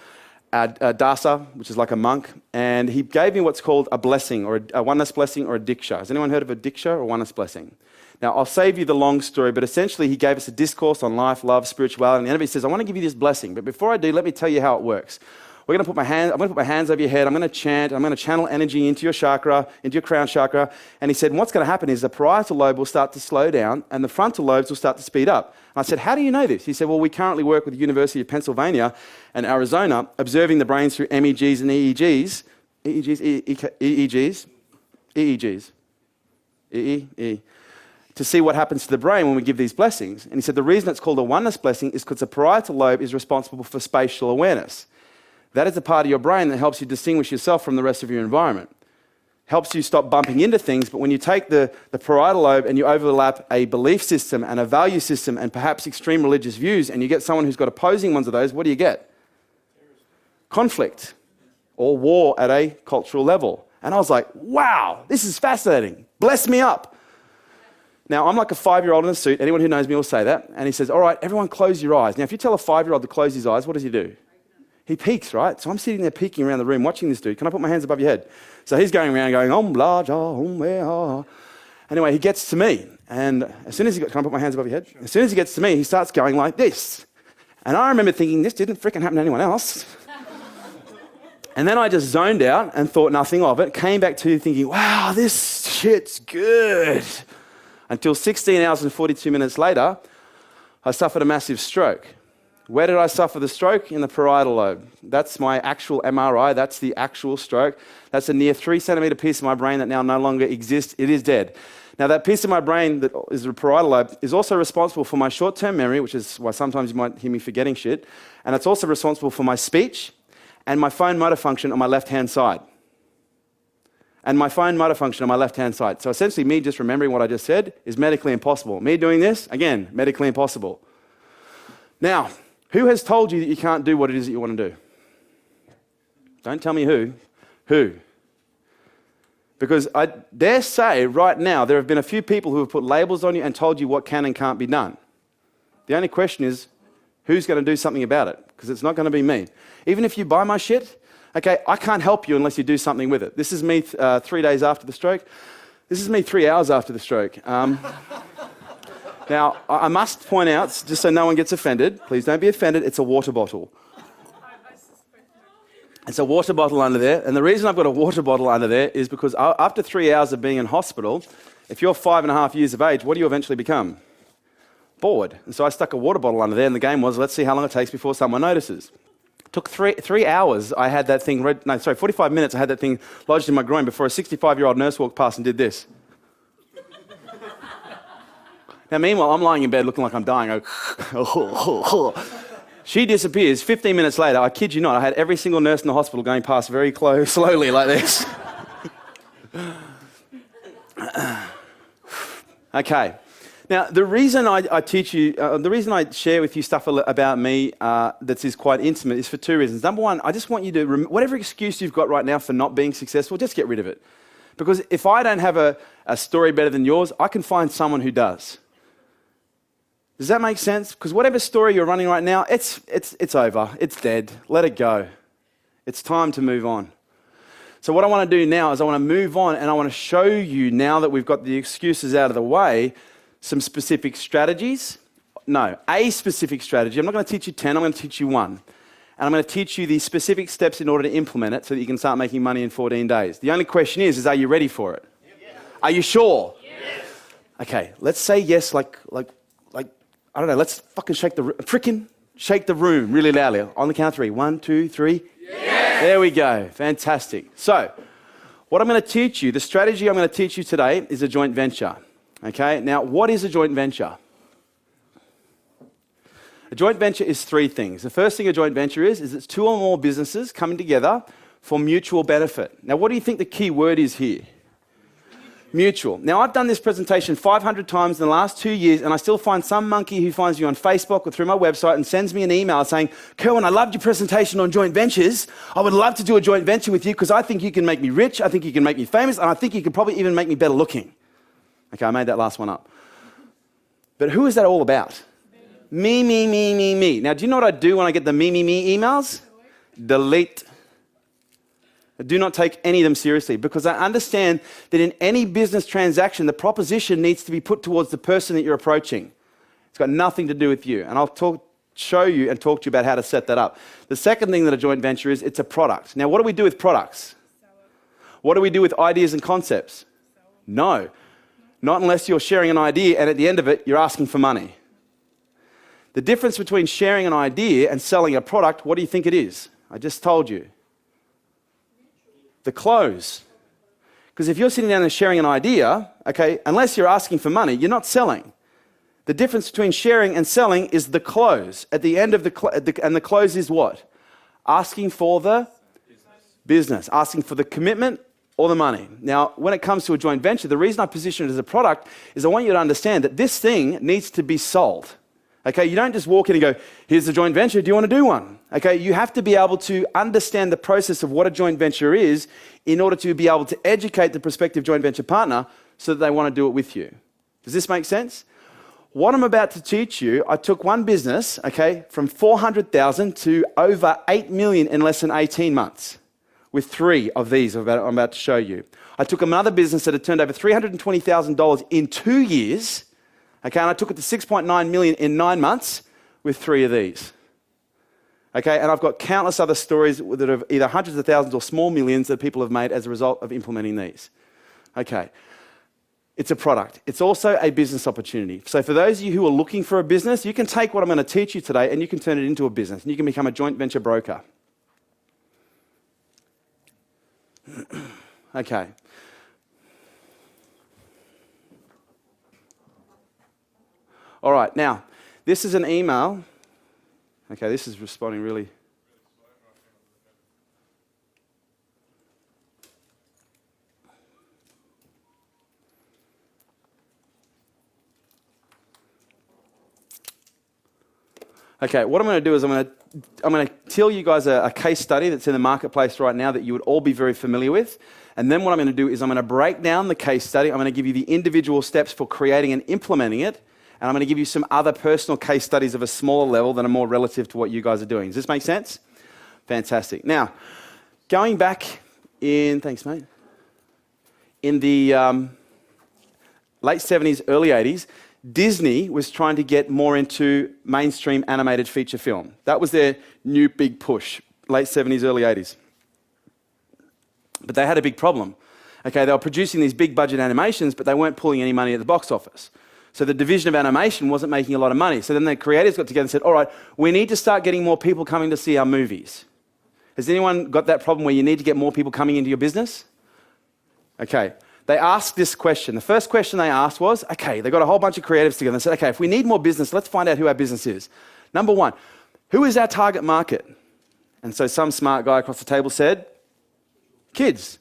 Dasa, which is like a monk, and he gave me what's called a blessing, or a oneness blessing, or a diksha. Has anyone heard of a diksha or oneness blessing? Now, I'll save you the long story, but essentially he gave us a discourse on life, love, spirituality, and the end of it he says, I want to give you this blessing, but before I do, let me tell you how it works. I'm going to put my hands over your head. I'm going to chant. I'm going to channel energy into your chakra, into your crown chakra. And he said, what's going to happen is the parietal lobe will start to slow down and the frontal lobes will start to speed up. And I said, how do you know this? He said, well, we currently work with the University of Pennsylvania and Arizona, observing the brains through MEGs and EEGs. To see what happens to the brain when we give these blessings. And he said the reason it's called a oneness blessing is because the parietal lobe is responsible for spatial awareness. That is the part of your brain that helps you distinguish yourself from the rest of your environment. Helps you stop bumping into things, but when you take the parietal lobe and you overlap a belief system and a value system and perhaps extreme religious views and you get someone who's got opposing ones of those, what do you get? Conflict or war at a cultural level. And I was like, wow, this is fascinating. Bless me up. Now, I'm like a 5-year-old in a suit. Anyone who knows me will say that. And he says, all right, everyone close your eyes. Now, if you tell a 5-year-old to close his eyes, what does he do? He peeks, right? So I'm sitting there peeking around the room watching this dude. Can I put my hands above your head? So he's going around going, blah, ja, Anyway, he gets to me. And as soon as can I put my hands above your head? As soon as he gets to me, he starts going like this. And I remember thinking, this didn't freaking happen to anyone else. And then I just zoned out and thought nothing of it. Came back to thinking, wow, this shit's good. Until 16 hours and 42 minutes later, I suffered a massive stroke. Where did I suffer the stroke? In the parietal lobe. That's my actual MRI. That's the actual stroke. That's a near 3 centimetre piece of my brain that now no longer exists. It is dead. Now, that piece of my brain that is the parietal lobe is also responsible for my short-term memory, which is why sometimes you might hear me forgetting shit. And it's also responsible for my speech and my fine motor function on my left-hand side. And my fine motor function on my left-hand side. So essentially, me just remembering what I just said is medically impossible. Me doing this, again, medically impossible. Now, who has told you that you can't do what it is that you want to do? Don't tell me who. Who? Because I dare say right now there have been a few people who have put labels on you and told you what can and can't be done. The only question is, who's going to do something about it? Because it's not going to be me. Even if you buy my shit, okay, I can't help you unless you do something with it. This is me 3 days after the stroke. This is me 3 hours after the stroke. Now, I must point out, just so no one gets offended, please don't be offended, it's a water bottle. It's a water bottle under there. And the reason I've got a water bottle under there is because after 3 hours of being in hospital, if you're 5.5 years of age, what do you eventually become? Bored. And so I stuck a water bottle under there, and the game was, let's see how long it takes before someone notices. Took three hours, I had that thing, 45 minutes, I had that thing lodged in my groin before a 65-year-old nurse walked past and did this. Now, meanwhile, I'm lying in bed looking like I'm dying. She disappears. 15 minutes later, I kid you not, I had every single nurse in the hospital going past very slowly like this. Okay. Now, the reason I teach you, the reason I share with you stuff about me that is quite intimate is for 2 reasons. Number one, I just want you to, whatever excuse you've got right now for not being successful, just get rid of it. Because if I don't have a story better than yours, I can find someone who does. Does that make sense? Because whatever story you're running right now, it's over. It's dead. Let it go. It's time to move on. So what I want to do now is I want to move on and I want to show you, now that we've got the excuses out of the way, some specific strategies. No, a specific strategy. I'm not going to teach you 10, I'm going to teach you 1. And I'm going to teach you the specific steps in order to implement it so that you can start making money in 14 days. The only question is are you ready for it? Yes. Are you sure? Yes. Okay, let's say yes like I don't know, let's fucking shake the room really loudly. On the count of 3. 1, 2, 3. Yes. There we go. Fantastic. So, what I'm going to teach you, the strategy I'm going to teach you today is a joint venture. Okay, now what is a joint venture? A joint venture is 3 things. The first thing a joint venture is it's 2 or more businesses coming together for mutual benefit. Now, what do you think the key word is here? Mutual. Now, I've done this presentation 500 times in the last 2 years, and I still find some monkey who finds you on Facebook or through my website and sends me an email saying, Kerwin, I loved your presentation on joint ventures. I would love to do a joint venture with you because I think you can make me rich, I think you can make me famous, and I think you can probably even make me better looking. Okay, I made that last one up. But who is that all about? Me. Now, do you know what I do when I get the me emails? Delete. I do not take any of them seriously because I understand that in any business transaction, the proposition needs to be put towards the person that you're approaching. It's got nothing to do with you. And I'll talk show you and talk to you about how to set that up. The second thing that a joint venture is, it's a product. Now, what do we do with products? What do we do with ideas and concepts? No. Not unless you're sharing an idea and at the end of it, you're asking for money. The difference between sharing an idea and selling a product, what do you think it is? I just told you. The close. Because if you're sitting down and sharing an idea, okay, unless you're asking for money, you're not selling. The difference between sharing and selling is the close. At the end of and the close is what? Asking for the business, asking for the commitment or the money. Now, when it comes to a joint venture, the reason I position it as a product is I want you to understand that this thing needs to be sold. Okay, you don't just walk in and go, here's the joint venture, do you want to do one? Okay, you have to be able to understand the process of what a joint venture is in order to be able to educate the prospective joint venture partner so that they want to do it with you. Does this make sense? What I'm about to teach you, I took one business, okay, from 400,000 to over 8 million in less than 18 months with 3 of these I'm about to show you. I took another business that had turned over $320,000 in 2 years, okay, and I took it to 6.9 million in 9 months with 3 of these. Okay, and I've got countless other stories that are either hundreds of thousands or small millions that people have made as a result of implementing these. Okay. It's a product. It's also a business opportunity. So for those of you who are looking for a business, you can take what I'm going to teach you today and you can turn it into a business and you can become a joint venture broker. Okay. All right, now, this is an email. Okay, this is responding really. Okay, what I'm going to do is I'm going to tell you guys a case study that's in the marketplace right now that you would all be very familiar with. And then what I'm going to do is I'm going to break down the case study. I'm going to give you the individual steps for creating and implementing it. And I'm going to give you some other personal case studies of a smaller level that are more relative to what you guys are doing. Does this make sense? Fantastic. Now, going back in, thanks mate, in the late 70s, early 80s, Disney was trying to get more into mainstream animated feature film. That was their new big push, late 70s, early 80s. But they had a big problem. Okay, they were producing these big budget animations, but they weren't pulling any money at the box office. So the division of animation wasn't making a lot of money. So then the creators got together and said, all right, we need to start getting more people coming to see our movies. Has anyone got that problem where you need to get more people coming into your business? Okay. They asked this question. The first question they asked was, okay, they got a whole bunch of creatives together and said, okay, if we need more business, let's find out who our business is. Number one, who is our target market? And so some smart guy across the table said, kids.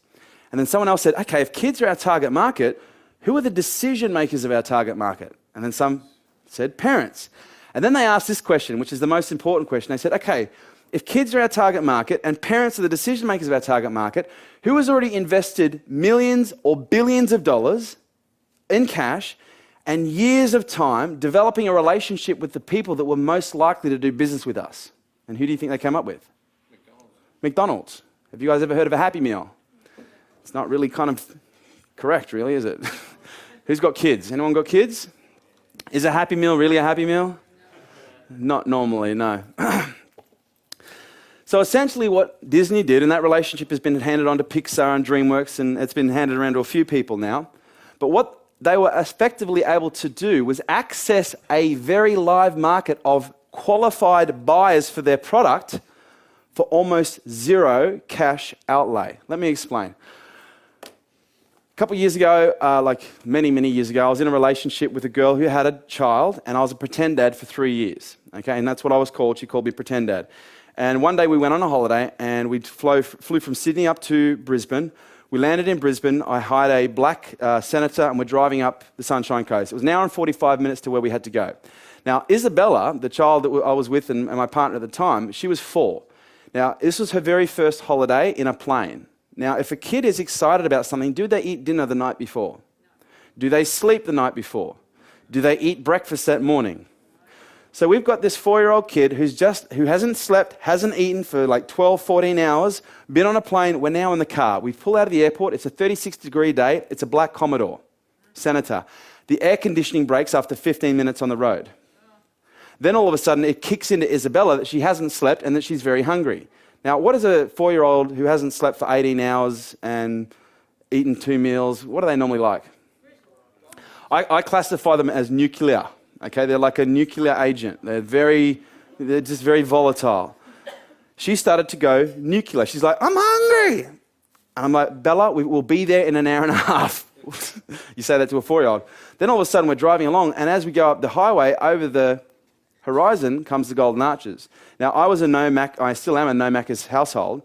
And then someone else said, okay, if kids are our target market, who are the decision makers of our target market? And then some said parents. And then they asked this question, which is the most important question. They said, okay, if kids are our target market and parents are the decision makers of our target market, who has already invested millions or billions of dollars in cash and years of time developing a relationship with the people that were most likely to do business with us? And who do you think they came up with? McDonald's. Have you guys ever heard of a Happy Meal? It's not really kind of correct, really, is it? Who's got kids? Anyone got kids? Is a Happy Meal really a Happy Meal? Not normally, no. So essentially what Disney did, and that relationship has been handed on to Pixar and DreamWorks, and it's been handed around to a few people now, but what they were effectively able to do was access a very live market of qualified buyers for their product for almost zero cash outlay. Let me explain. A couple of years ago, like many, many years ago, I was in a relationship with a girl who had a child, and I was a pretend dad for 3 years. Okay, and that's what I was called. She called me pretend dad. And one day we went on a holiday, and we flew from Sydney up to Brisbane. We landed in Brisbane. I hired a black senator, and we're driving up the Sunshine Coast. It was an hour and 45 minutes to where we had to go. Now, Isabella, the child that I was with and my partner at the time, she was 4. Now, this was her very first holiday in a plane. Now, if a kid is excited about something, do they eat dinner the night before? Do they sleep the night before? Do they eat breakfast that morning? So we've got this 4-year-old kid who hasn't slept, hasn't eaten for like 12, 14 hours, been on a plane. We're now in the car. We pull out of the airport. It's a 36-degree day. It's a black Commodore Senator. The air conditioning breaks after 15 minutes on the road. Then all of a sudden it kicks into Isabella that she hasn't slept and that she's very hungry. Now, what is a 4-year-old who hasn't slept for 18 hours and eaten 2 meals, what are they normally like? I classify them as nuclear. Okay, they're like a nuclear agent. They're just very volatile. She started to go nuclear. She's like, I'm hungry. And I'm like, Bella, we'll be there in an hour and a half. You say that to a 4-year-old. Then all of a sudden we're driving along, and as we go up the highway, over the horizon comes the Golden Arches. Now, I still am a no Macca's household,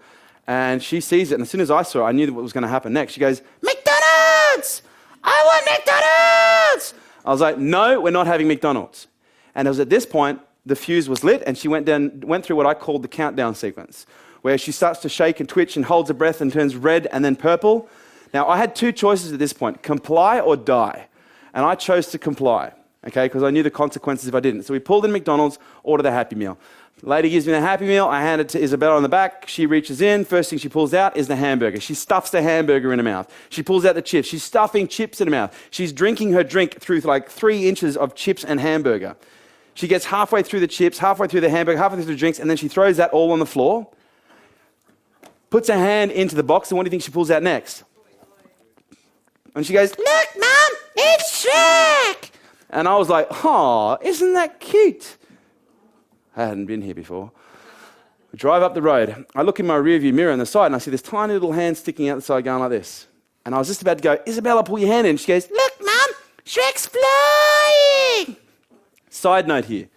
and she sees it, and as soon as I saw it, I knew what was going to happen next. She goes, McDonald's! I want McDonald's! I was like, no, we're not having McDonald's. And it was at this point, the fuse was lit, and she went through what I called the countdown sequence, where she starts to shake and twitch and holds her breath and turns red and then purple. Now, I had 2 choices at this point, comply or die. And I chose to comply, okay, because I knew the consequences if I didn't. So we pulled in McDonald's, ordered the Happy Meal. The lady gives me the Happy Meal. I hand it to Isabella on the back. She reaches in. First thing she pulls out is the hamburger. She stuffs the hamburger in her mouth. She pulls out the chips. She's stuffing chips in her mouth. She's drinking her drink through like 3 inches of chips and hamburger. She gets halfway through the chips, halfway through the hamburger, halfway through the drinks, and then she throws that all on the floor, puts her hand into the box, and what do you think she pulls out next? And she goes, look, Mum, it's Shrek! And I was like, oh, isn't that cute? I hadn't been here before. We drive up the road. I look in my rearview mirror on the side, and I see this tiny little hand sticking out the side going like this. And I was just about to go, Isabella, pull your hand in. She goes, look, Mum, Shrek's flying! Side note here.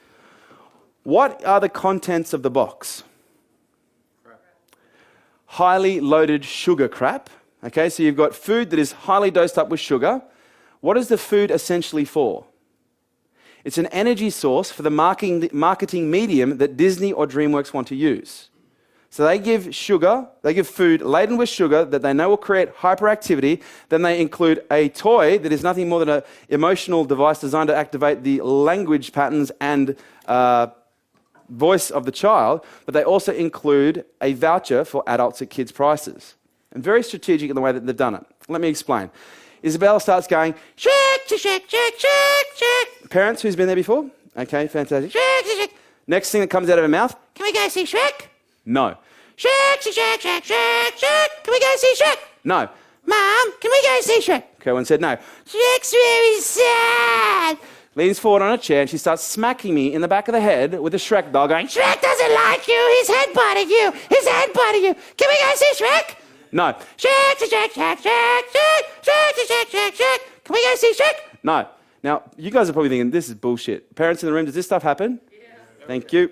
What are the contents of the box? Crap. Highly loaded sugar crap. Okay, so you've got food that is highly dosed up with sugar. What is the food essentially for? It's an energy source for the marketing medium that Disney or DreamWorks want to use. So they give food laden with sugar that they know will create hyperactivity. Then they include a toy that is nothing more than an emotional device designed to activate the language patterns and voice of the child. But they also include a voucher for adults at kids' prices. And very strategic in the way that they've done it. Let me explain. Isabella starts going, Shrek, Shrek, Shrek, Shrek, Shrek. Parents, who's been there before? Okay, fantastic. Shrek, Shrek. Next thing that comes out of her mouth, can we go see Shrek? No. Shrek, Shrek, Shrek, Shrek, Shrek. Can we go see Shrek? No. Mom, can we go see Shrek? Kerwin said no. Shrek's very sad. Leans forward on a chair and she starts smacking me in the back of the head with a Shrek doll going, Shrek doesn't like you, he's headbutting you, he's headbutting you. Can we go see Shrek? No. Shrek, Shrek, Shrek, Shrek, Shrek, Shrek, Shrek, Shrek, Shrek. Can we go see Shrek? No. Now, you guys are probably thinking, this is bullshit. Parents in the room, does this stuff happen? Yeah. Thank you.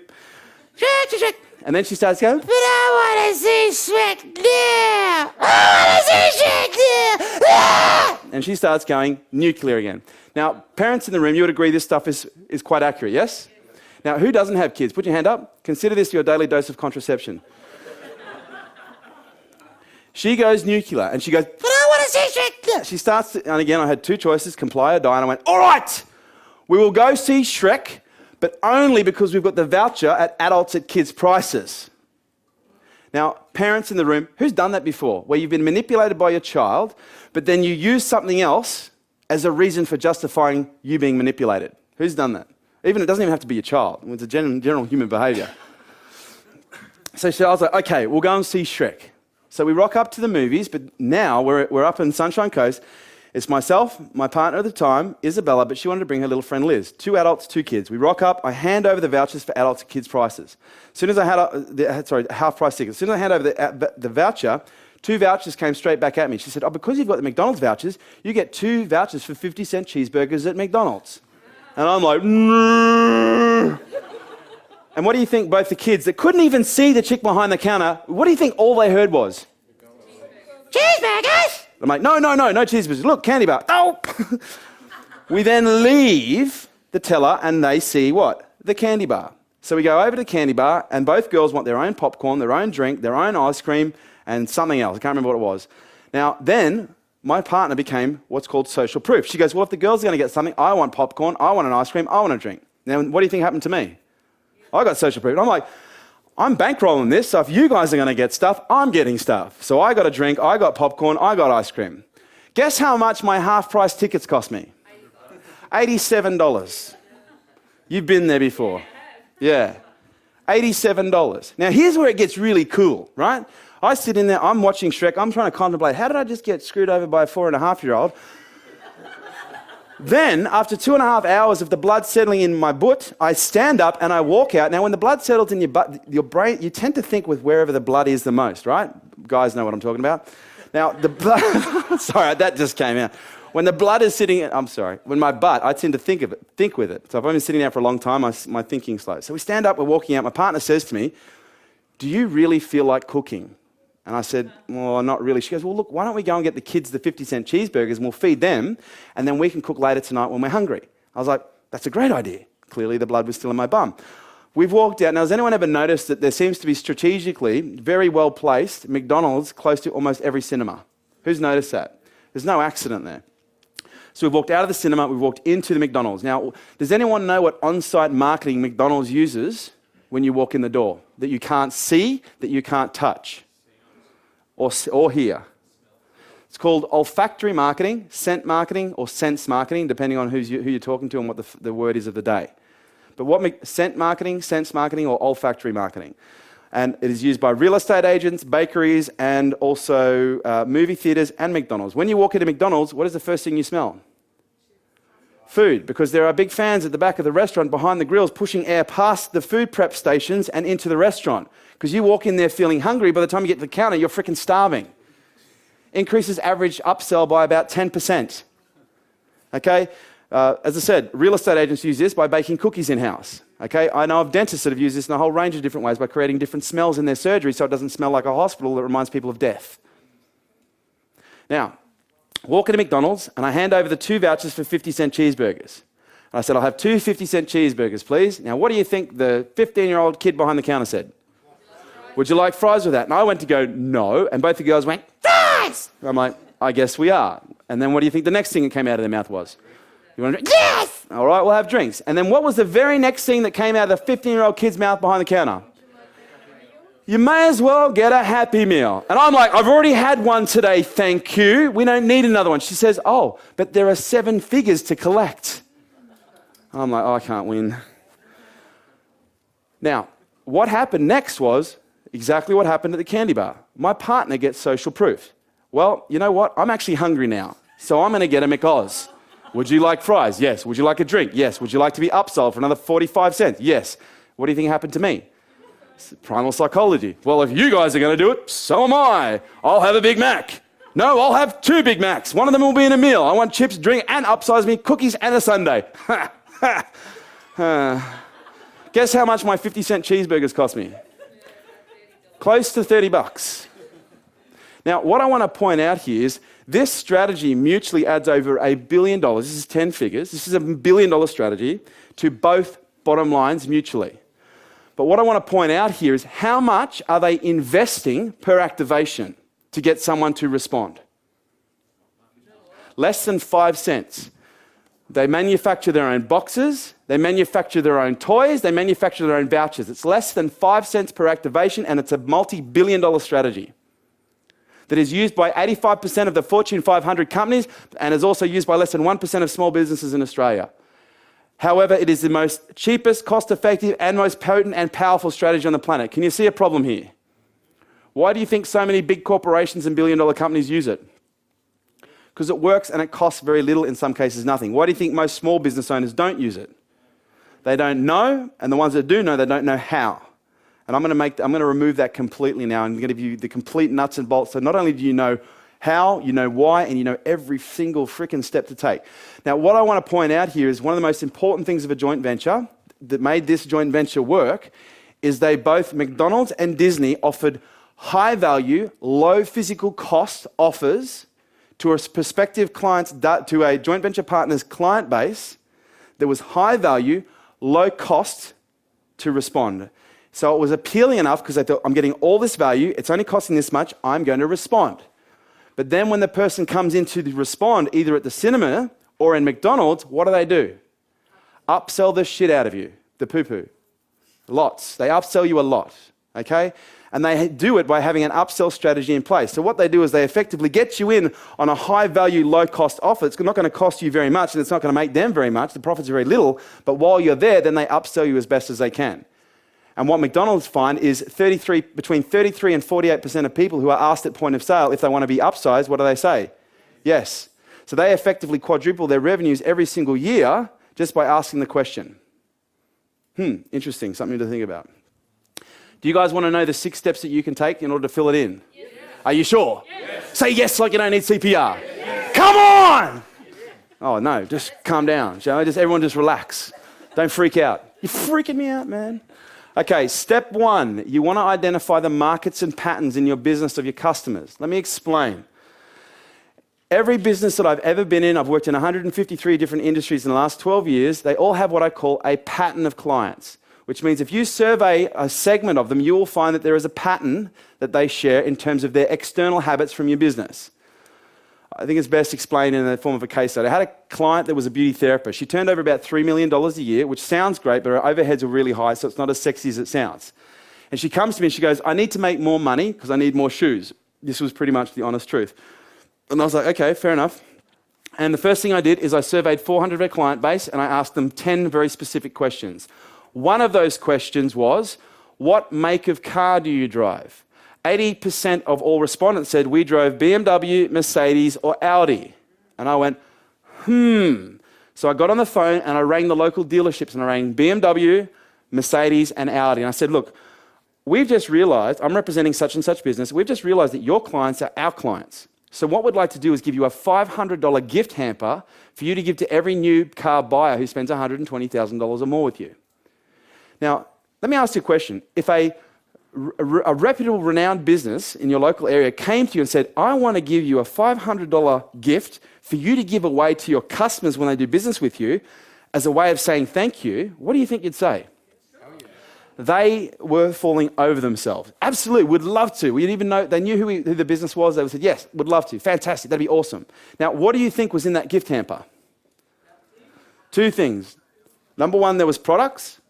Shrek, Shrek, Shrek. And then she starts going, but I want to see Shrek now. I want to see Shrek now. Ah! And she starts going nuclear again. Now, parents in the room, you would agree this stuff is quite accurate, yes? Now, who doesn't have kids? Put your hand up. Consider this your daily dose of contraception. She goes nuclear, and she goes, but I want to see Shrek. She starts, and again, I had 2 choices, comply or die, and I went, all right, we will go see Shrek, but only because we've got the voucher at adults at kids' prices. Now, parents in the room, who's done that before, where you've been manipulated by your child, but then you use something else as a reason for justifying you being manipulated? Who's done that? It doesn't even have to be your child. It's a general human behavior. So I was like, okay, we'll go and see Shrek. So we rock up to the movies, but now we're up in Sunshine Coast. It's myself, my partner at the time, Isabella, but she wanted to bring her little friend Liz. 2 adults, 2 kids. We rock up, I hand over the vouchers for adults at kids' prices. As soon as I had, half-price tickets. As soon as I hand over the voucher, 2 vouchers came straight back at me. She said, oh, because you've got the McDonald's vouchers, you get 2 vouchers for 50-cent cheeseburgers at McDonald's. And I'm like, no. And what do you think both the kids that couldn't even see the chick behind the counter, what do you think all they heard was? Cheeseburgers! I'm like, no cheeseburgers. Look, candy bar. Oh! We then leave the teller and they see what? The candy bar. So we go over to the candy bar and both girls want their own popcorn, their own drink, their own ice cream and something else. I can't remember what it was. Now, then my partner became what's called social proof. She goes, well, if the girls are going to get something, I want popcorn, I want an ice cream, I want a drink. Now, what do you think happened to me? I got social proof. I'm like, I'm bankrolling this, so if you guys are going to get stuff, I'm getting stuff. So I got a drink, I got popcorn, I got ice cream. Guess how much my half-price tickets cost me? $87. You've been there before. Yeah. $87. Now, here's where it gets really cool, right? I sit in there, I'm watching Shrek, I'm trying to contemplate, how did I just get screwed over by a 4.5-year-old? Then, after 2.5 hours of the blood settling in my butt, I stand up and I walk out. Now, when the blood settles in your butt, your brain, you tend to think with wherever the blood is the most, right? Guys know what I'm talking about. Now, the blood, sorry, that just came out. When the blood is sitting, when my butt, I tend to think with it. So if I've been sitting there for a long time, my thinking's slow. So we stand up, we're walking out. My partner says to me, "Do you really feel like cooking?" And I said, "Well, not really." She goes, "Well, look, why don't we go and get the kids the 50-cent cheeseburgers and we'll feed them and then we can cook later tonight when we're hungry." I was like, "That's a great idea." Clearly the blood was still in my bum. We've walked out. Now, has anyone ever noticed that there seems to be strategically very well placed McDonald's close to almost every cinema? Who's noticed that? There's no accident there. So we've walked out of the cinema, we've walked into the McDonald's. Now, does anyone know what on-site marketing McDonald's uses when you walk in the door? That you can't see, that you can't touch or hear. It's called olfactory marketing, scent marketing, or sense marketing, depending on who you're talking to and what the word is of the day. But what scent marketing, sense marketing, or olfactory marketing? And it is used by real estate agents, bakeries, and also movie theaters and McDonald's. When you walk into McDonald's, what is the first thing you smell? Food, because there are big fans at the back of the restaurant behind the grills pushing air past the food prep stations and into the restaurant. Because you walk in there feeling hungry, by the time you get to the counter, you're freaking starving. Increases average upsell by about 10%. Okay? As I said, real estate agents use this by baking cookies in-house. Okay? I know of dentists that have used this in a whole range of different ways by creating different smells in their surgery so it doesn't smell like a hospital that reminds people of death. Now, walk into McDonald's and I hand over the 2 vouchers for 50-cent cheeseburgers. And I said, "I'll have 2 50-cent cheeseburgers, please." Now, what do you think the 15-year-old kid behind the counter said? "Would you like fries with that?" And I went to go, "No." And both the girls went, "Fries!" And I'm like, "I guess we are." And then what do you think the next thing that came out of their mouth was? "You want a drink?" "Yes!" "All right, we'll have drinks." And then what was the very next thing that came out of the 15-year-old kid's mouth behind the counter? "You may as well get a Happy Meal." And I'm like, "I've already had one today, thank you. We don't need another one." She says, "Oh, but there are 7 figures to collect." I'm like, "Oh, I can't win." Now, what happened next was exactly what happened at the candy bar. My partner gets social proof. "Well, you know what? I'm actually hungry now, so I'm going to get a McOz. Would you like fries?" "Yes." "Would you like a drink?" "Yes." "Would you like to be upsold for another 45 cents?" "Yes." What do you think happened to me? Primal psychology. "Well, if you guys are going to do it, so am I. I'll have a Big Mac." "No, I'll have 2 Big Macs. One of them will be in a meal. I want chips, drink, and upsize me cookies and a sundae." Guess how much my 50-cent cheeseburgers cost me? Close to $30. Now, what I want to point out here is this strategy mutually adds over $1 billion. This is 10 figures. This is $1 billion strategy to both bottom lines mutually. But what I want to point out here is how much are they investing per activation to get someone to respond? Less than 5 cents. They manufacture their own boxes, they manufacture their own toys, they manufacture their own vouchers. It's less than 5 cents per activation, and it's a multi-billion-dollar strategy that is used by 85% of the Fortune 500 companies and is also used by less than 1% of small businesses in Australia. However, it is the most cheapest, cost-effective, and most potent and powerful strategy on the planet. Can you see a problem here? Why do you think so many big corporations and billion-dollar companies use it? Because it works and it costs very little, in some cases nothing. Why do you think most small business owners don't use it? They don't know, and the ones that do know, they don't know how. And I'm going to remove that completely now and I'm going to give you the complete nuts and bolts. So not only do you know how, you know why, and you know every single freaking step to take. Now, what I want to point out here is one of the most important things of a joint venture that made this joint venture work is they both, McDonald's and Disney, offered high value, low physical cost offers to a prospective client's, to a joint venture partner's client base that was high value, low cost to respond. So it was appealing enough because they thought, I'm getting all this value, it's only costing this much, I'm going to respond. But then when the person comes in to respond, either at the cinema or in McDonald's, what do? Upsell the shit out of you, the poo-poo. Lots. They upsell you a lot, okay? And they do it by having an upsell strategy in place. So what they do is they effectively get you in on a high-value, low-cost offer. It's not going to cost you very much, and it's not going to make them very much. The profits are very little. But while you're there, then they upsell you as best as they can. And what McDonald's find is between 33 and 48% of people who are asked at point of sale if they want to be upsized, what do they say? Yes. So they effectively quadruple their revenues every single year just by asking the question. Interesting, something to think about. Do you guys want to know the 6 steps that you can take in order to fill it in? Yes. Are you sure? Yes. Say yes like you don't need CPR. Yes. Come on! Oh no, just calm down, shall I? Everyone just relax. Don't freak out. You're freaking me out, man. Okay, step 1, you want to identify the markets and patterns in your business of your customers. Let me explain. Every business that I've ever been in, I've worked in 153 different industries in the last 12 years, they all have what I call a pattern of clients, which means if you survey a segment of them, you will find that there is a pattern that they share in terms of their external habits from your business. I think it's best explained in the form of a case study. I had a client that was a beauty therapist. She turned over about $3 million a year, which sounds great, but her overheads are really high, so it's not as sexy as it sounds. And she comes to me and she goes, I need to make more money because I need more shoes. This was pretty much the honest truth. And I was like, okay, fair enough. And the first thing I did is I surveyed 400 of her client base and I asked them 10 very specific questions. One of those questions was, what make of car do you drive? 80% of all respondents said we drove BMW, Mercedes, or Audi. And I went, So I got on the phone and I rang the local dealerships and I rang BMW, Mercedes, and Audi. And I said, look, we've just realized, I'm representing such and such business, we've just realized that your clients are our clients. So what we'd like to do is give you a $500 gift hamper for you to give to every new car buyer who spends $120,000 or more with you. Now, let me ask you a question. If a reputable, renowned business in your local area came to you and said, I want to give you a $500 gift for you to give away to your customers when they do business with you as a way of saying thank you, what do you think you'd say? They were falling over themselves. Absolutely, would love to. We didn't even know, they knew who the business was. They said, yes, would love to. Fantastic, that'd be awesome. Now, what do you think was in that gift hamper? 2 things. Number 1, there was products.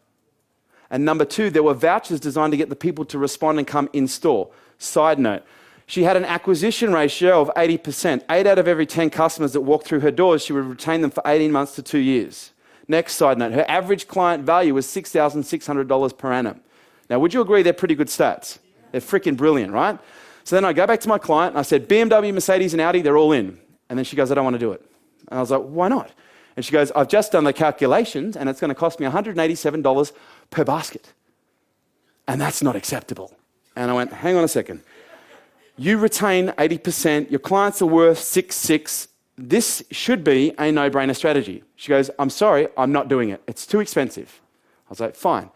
And number 2, there were vouchers designed to get the people to respond and come in store. Side note, she had an acquisition ratio of 80%. 8 out of every 10 customers that walked through her doors, she would retain them for 18 months to 2 years. Next side note, her average client value was $6,600 per annum. Now, would you agree they're pretty good stats? They're freaking brilliant, right? So then I go back to my client and I said, BMW, Mercedes, and Audi, they're all in. And then she goes, I don't want to do it. And I was like, why not? And she goes, I've just done the calculations and it's going to cost me $187 per basket. And that's not acceptable. And I went, hang on a second. You retain 80%, your clients are worth 6.6. This should be a no-brainer strategy. She goes, I'm sorry, I'm not doing it. It's too expensive. I was like, fine.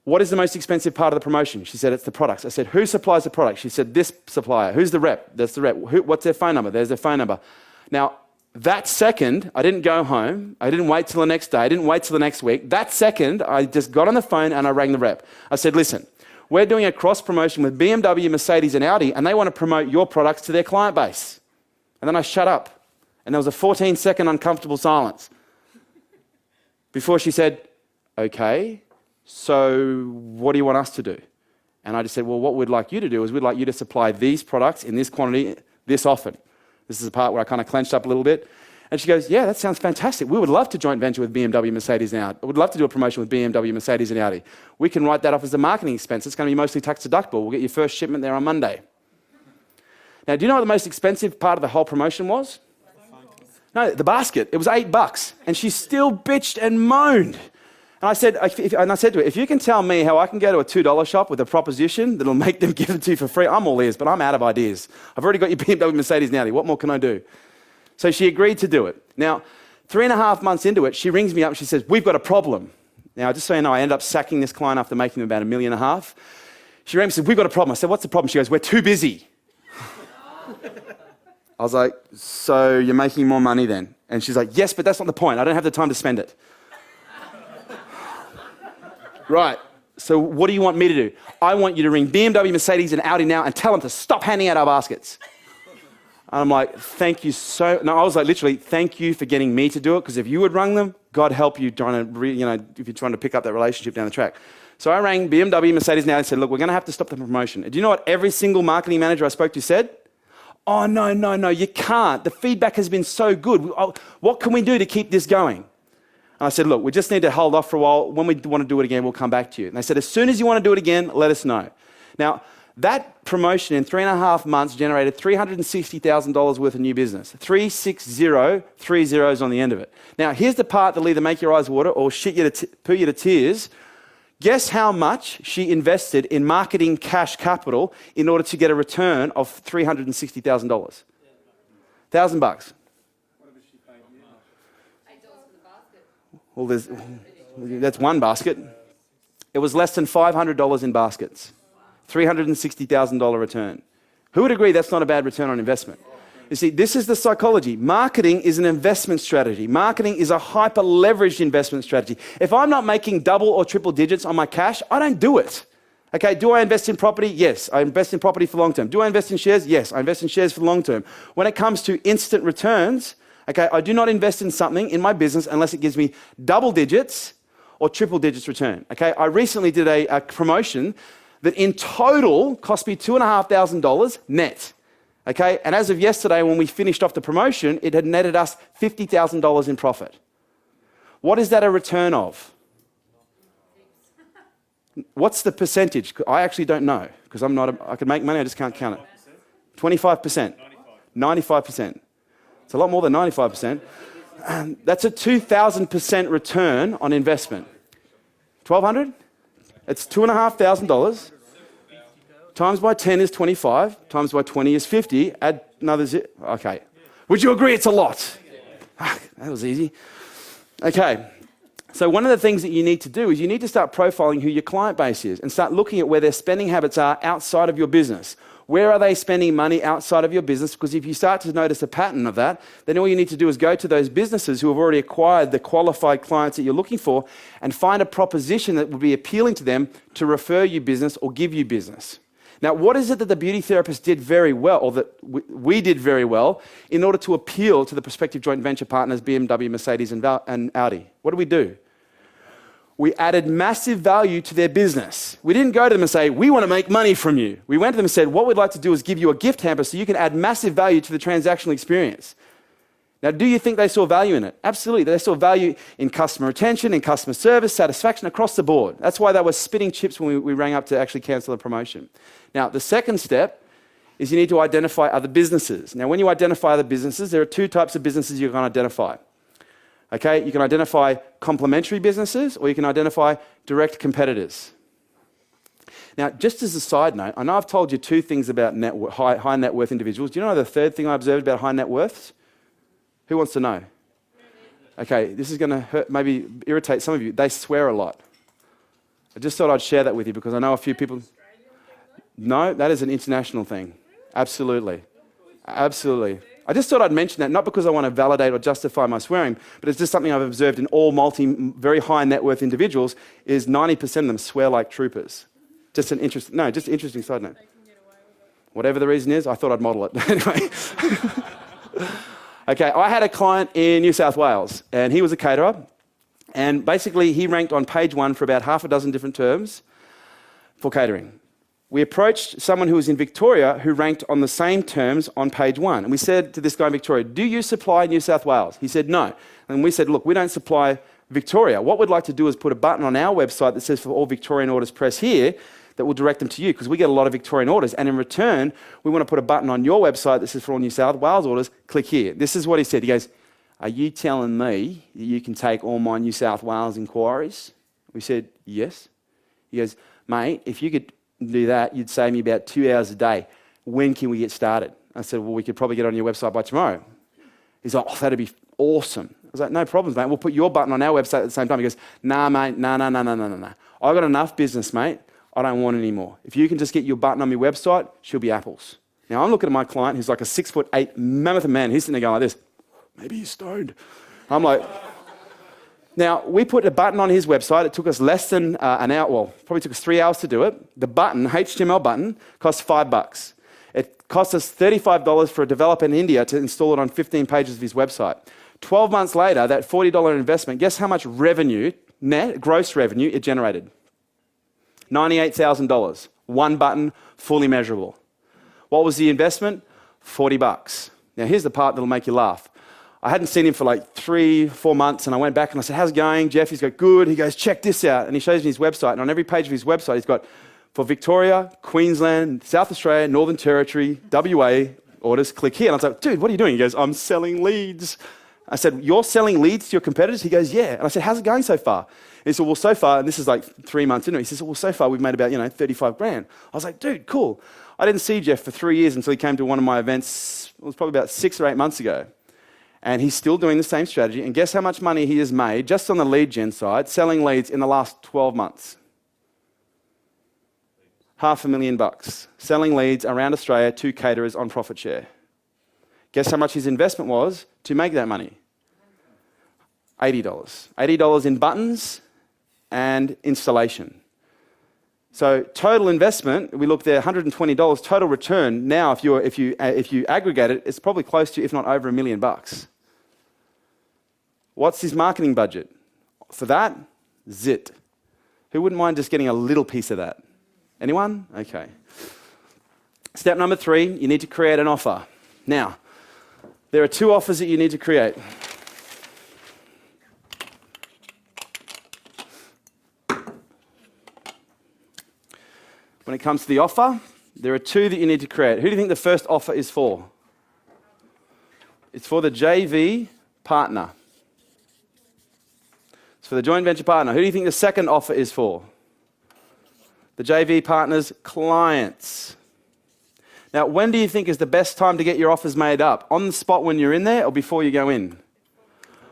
What is the most expensive part of the promotion? She said, it's the products. I said, who supplies the product? She said, this supplier. Who's the rep? That's the rep. What's their phone number? There's their phone number. Now, that second, I didn't go home. I didn't wait till the next day. I didn't wait till the next week. That second, I just got on the phone and I rang the rep. I said, listen, we're doing a cross-promotion with BMW, Mercedes, and Audi, and they want to promote your products to their client base. And then I shut up. And there was a 14-second uncomfortable silence before she said, okay, so what do you want us to do? And I just said, well, what we'd like you to do is we'd like you to supply these products in this quantity, this often. This is the part where I kind of clenched up a little bit. And she goes, yeah, that sounds fantastic. We would love to joint venture with BMW, Mercedes, and Audi. We'd love to do a promotion with BMW, Mercedes, and Audi. We can write that off as a marketing expense. It's going to be mostly tax deductible. We'll get your first shipment there on Monday. Now, do you know what the most expensive part of the whole promotion was? No, the basket. It was $8, and she still bitched and moaned. And I said to her, if you can tell me how I can go to a $2 shop with a proposition that'll make them give it to you for free, I'm all ears, but I'm out of ideas. I've already got your BMW, Mercedes, and Audi. What more can I do? So she agreed to do it. Now, 3.5 months into it, she rings me up and she says, we've got a problem. Now, just so you know, I ended up sacking this client after making them about $1.5 million. She rang me and said, we've got a problem. I said, what's the problem? She goes, we're too busy. I was like, so you're making more money then? And she's like, yes, but that's not the point. I don't have the time to spend it. Right, so what do you want me to do? I want you to ring BMW, Mercedes, and Audi now and tell them to stop handing out our baskets. And I'm like, thank you so... No, I was like, literally, thank you for getting me to do it, because if you had rung them, God help you trying to, if you're trying to pick up that relationship down the track. So I rang BMW, Mercedes, and Audi and said, look, we're going to have to stop the promotion. Do you know what every single marketing manager I spoke to said? Oh, no, you can't. The feedback has been so good. What can we do to keep this going? And I said, look, we just need to hold off for a while. When we want to do it again, we'll come back to you. And they said, as soon as you want to do it again, let us know. Now, that promotion in 3.5 months generated $360,000 worth of new business. 360, 3 zeros on the end of it. Now, here's the part that'll either make your eyes water or put you to tears. Guess how much she invested in marketing cash capital in order to get a return of $360,000? $1,000. $8 for the basket. Well, that's one basket. It was less than $500 in baskets. $360,000 return. Who would agree that's not a bad return on investment? You see, this is the psychology. Marketing is an investment strategy. Marketing is a hyper-leveraged investment strategy. If I'm not making double or triple digits on my cash, I don't do it. Okay, do I invest in property? Yes, I invest in property for long term. Do I invest in shares? Yes, I invest in shares for the long term. When it comes to instant returns, okay, I do not invest in something in my business unless it gives me double digits or triple digits return. Okay, I recently did a promotion that in total cost me $2,500 net. Okay, and as of yesterday, when we finished off the promotion, it had netted us $50,000 in profit. What is that a return of? What's the percentage? I actually don't know because I can make money, I just can't count it. 25%. 95%. It's a lot more than 95%. That's a 2,000% return on investment. 1,200? It's $2,500. Times by 10 is 25. Times by 20 is 50. Add another zero. Okay. Would you agree it's a lot? That was easy. Okay. So one of the things that you need to do is you need to start profiling who your client base is and start looking at where their spending habits are outside of your business. Where are they spending money outside of your business? Because if you start to notice a pattern of that, then all you need to do is go to those businesses who have already acquired the qualified clients that you're looking for and find a proposition that would be appealing to them to refer you business or give you business. Now, what is it that the beauty therapist did very well, or that we did very well, in order to appeal to the prospective joint venture partners, BMW, Mercedes, and Audi? What did we do? We added massive value to their business. We didn't go to them and say, we want to make money from you. We went to them and said, what we'd like to do is give you a gift hamper so you can add massive value to the transactional experience. Now, do you think they saw value in it? Absolutely. They saw value in customer retention, in customer service, satisfaction across the board. That's why they were spitting chips when we rang up to actually cancel the promotion. Now, the second step is you need to identify other businesses. Now, when you identify other businesses, there are two types of businesses you can identify. Okay, you can identify complementary businesses or you can identify direct competitors. Now, just as a side note, I know I've told you two things about high net worth individuals. Do you know the third thing I observed about high net worths? Who wants to know? Okay, this is going to hurt, maybe irritate some of you. They swear a lot. I just thought I'd share that with you because I know a few people... No, that is an international thing. Absolutely. Absolutely. I just thought I'd mention that, not because I want to validate or justify my swearing, but it's just something I've observed in all very high net worth individuals, is 90% of them swear like troopers. Just an interesting side note. Whatever the reason is, I thought I'd model it. Anyway. Okay, I had a client in New South Wales, and he was a caterer, and basically he ranked on page 1 for about half a dozen different terms for catering. We approached someone who was in Victoria who ranked on the same terms on page 1. And we said to this guy in Victoria, do you supply New South Wales? He said, no. And we said, look, we don't supply Victoria. What we'd like to do is put a button on our website that says for all Victorian orders, press here, that will direct them to you, because we get a lot of Victorian orders. And in return, we want to put a button on your website that says for all New South Wales orders, click here. This is what he said. He goes, are you telling me that you can take all my New South Wales inquiries? We said, yes. He goes, mate, if you could do that, you'd save me about 2 hours a day. When can we get started? I said, well, we could probably get on your website by tomorrow. He's like, oh, that'd be awesome. I was like, no problems, mate. We'll put your button on our website at the same time. He goes, nah, mate, no. I've got enough business, mate. I don't want any more. If you can just get your button on my website, she'll be apples. Now, I'm looking at my client who's like a 6'8" mammoth man. He's sitting there going like this. Maybe he's stoned. I'm like... Now, we put a button on his website. It took us less than an hour. Well, probably took us 3 hours to do it. The button, HTML button, cost $5. It cost us $35 for a developer in India to install it on 15 pages of his website. 12 months later, that $40 investment, guess how much revenue, net, gross revenue, it generated? $98,000. One button, fully measurable. What was the investment? $40. Now, here's the part that'll make you laugh. I hadn't seen him for like 3-4 months, and I went back and I said, how's it going, Jeff? He's got good. He goes, check this out. And he shows me his website, and on every page of his website, he's got for Victoria, Queensland, South Australia, Northern Territory, WA, orders, click here. And I was like, dude, what are you doing? He goes, I'm selling leads. I said, you're selling leads to your competitors? He goes, yeah. And I said, how's it going so far? And he said, well, so far, and this is like 3 months into it, he says, well, so far we've made about, 35 grand. I was like, dude, cool. I didn't see Jeff for 3 years until he came to one of my events, it was probably about 6 or 8 months ago. And he's still doing the same strategy. And guess how much money he has made just on the lead gen side, selling leads in the last 12 months? $500,000 selling leads around Australia to caterers on profit share. Guess how much his investment was to make that money? $80. $80 in buttons and installation. So total investment, we look there, $120 total return. Now, if you aggregate it, it's probably close to, if not over $1 million. What's his marketing budget? For that, zit. Who wouldn't mind just getting a little piece of that? Anyone? Okay. Step number 3, you need to create an offer. Now, there are 2 offers that you need to create. When it comes to the offer, there are 2 that you need to create. Who do you think the first offer is for? It's for the JV partner. It's for the joint venture partner. Who do you think the second offer is for? The JV partner's clients. Now, when do you think is the best time to get your offers made up? On the spot when you're in there or before you go in?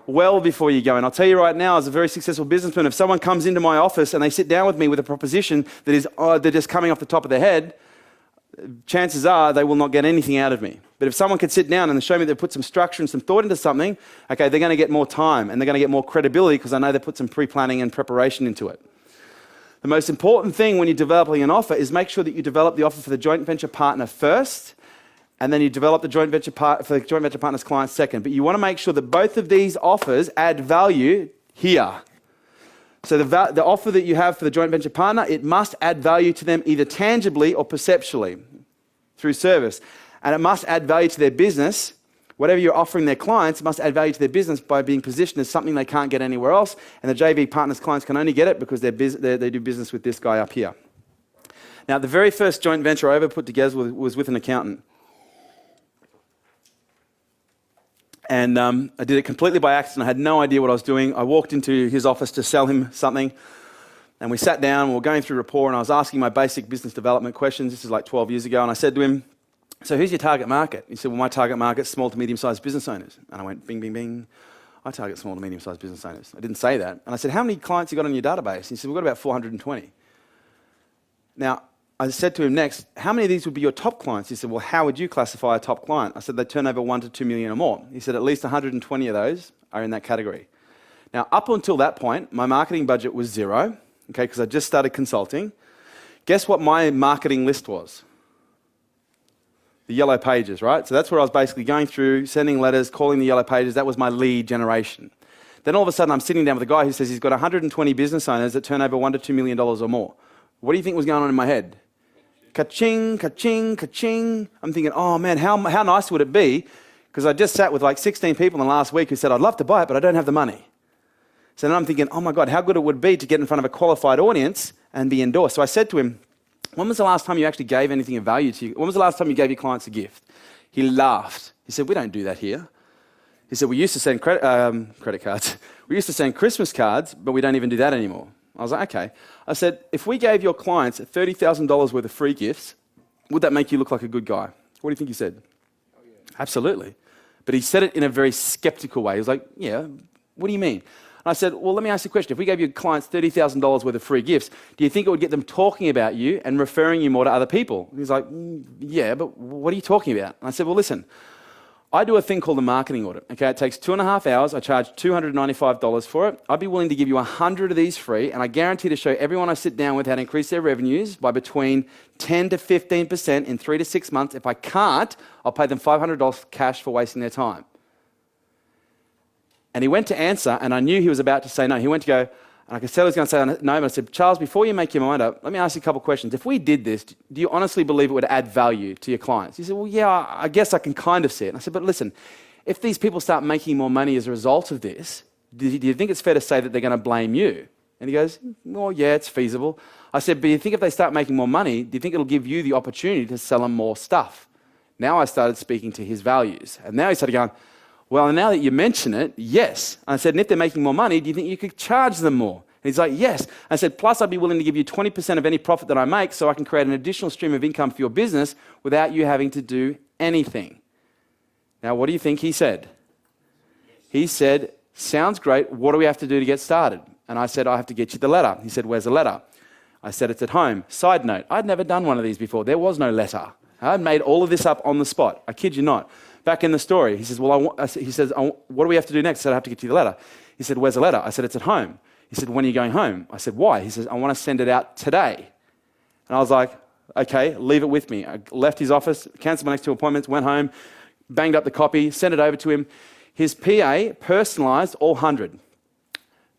Well before you go in. I'll tell you right now, as a very successful businessman, if someone comes into my office and they sit down with me with a proposition that is they're just coming off the top of their head, chances are they will not get anything out of me. But if someone could sit down and show me they've put some structure and some thought into something, okay, they're going to get more time and they're going to get more credibility because I know they put some pre-planning and preparation into it. The most important thing when you're developing an offer is make sure that you develop the offer for the joint venture partner first, and then you develop the joint venture for the joint venture partner's client second. But you want to make sure that both of these offers add value here. So the offer that you have for the joint venture partner, it must add value to them either tangibly or perceptually through service. And it must add value to their business. Whatever you're offering their clients, it must add value to their business by being positioned as something they can't get anywhere else. And the JV partner's clients can only get it because they do business with this guy up here. Now, the very first joint venture I ever put together was with an accountant. And I did it completely by accident. I had no idea what I was doing. I walked into his office to sell him something. And we sat down, we were going through rapport, and I was asking my basic business development questions. This is like 12 years ago. And I said to him, so who's your target market? He said, well, my target market's small to medium-sized business owners. And I went, bing, bing, bing. I target small to medium-sized business owners. I didn't say that. And I said, how many clients you got on your database? He said, we've got about 420. Now, I said to him next, how many of these would be your top clients? He said, well, how would you classify a top client? I said, they turn over 1 to 2 million or more. He said, at least 120 of those are in that category. Now, up until that point, my marketing budget was 0, okay, because I just started consulting. Guess what my marketing list was? The yellow pages, right? So that's where I was basically going through, sending letters, calling the yellow pages. That was my lead generation. Then all of a sudden, I'm sitting down with a guy who says he's got 120 business owners that turn over $1 to $2 million or more. What do you think was going on in my head? Ka-ching, ka-ching, ka-ching. I'm thinking, oh man, how nice would it be? Because I just sat with like 16 people in the last week who said, I'd love to buy it, but I don't have the money. So then I'm thinking, oh my God, how good it would be to get in front of a qualified audience and be endorsed. So I said to him, when was the last time you actually gave anything of value to you? When was the last time you gave your clients a gift? He laughed. He said, we don't do that here. He said, we used to send credit cards. We used to send Christmas cards, but we don't even do that anymore. I was like, okay. I said, if we gave your clients $30,000 worth of free gifts, would that make you look like a good guy? What do you think he said? Oh, yeah. Absolutely. But he said it in a very skeptical way. He was like, yeah, what do you mean? And I said, well, let me ask you a question. If we gave your clients $30,000 worth of free gifts, do you think it would get them talking about you and referring you more to other people? And he's like, yeah, but what are you talking about? And I said, well, listen, I do a thing called a marketing audit. Okay, it takes 2.5 hours. I charge $295 for it. I'd be willing to give you 100 of these free, and I guarantee to show everyone I sit down with how to increase their revenues by between 10 to 15% in 3 to 6 months. If I can't, I'll pay them $500 cash for wasting their time. And he went to answer, and I knew he was about to say no. He went to go, and I could tell he was going to say no, but I said, Charles, before you make your mind up, let me ask you a couple of questions. If we did this, do you honestly believe it would add value to your clients? He said, well, yeah, I guess I can kind of see it. And I said, but listen, if these people start making more money as a result of this, do you think it's fair to say that they're going to blame you? And he goes, well, yeah, it's feasible. I said, but you think if they start making more money, do you think it'll give you the opportunity to sell them more stuff? Now I started speaking to his values. And now he started going, well, now that you mention it, yes. And I said, and if they're making more money, do you think you could charge them more? And he's like, yes. I said, plus I'd be willing to give you 20% of any profit that I make so I can create an additional stream of income for your business without you having to do anything. Now, what do you think he said? He said, sounds great. What do we have to do to get started? And I said, I have to get you the letter. He said, where's the letter? I said, it's at home. Side note, I'd never done one of these before. There was no letter. I'd made all of this up on the spot. I kid you not. Back in the story, he says, well, what do we have to do next? I said, I have to get you the letter. He said, where's the letter? I said, it's at home. He said, when are you going home? I said, why? He says, I want to send it out today. And I was like, okay, leave it with me. I left his office, cancelled my next 2 appointments, went home, banged up the copy, sent it over to him. His PA personalised all 100.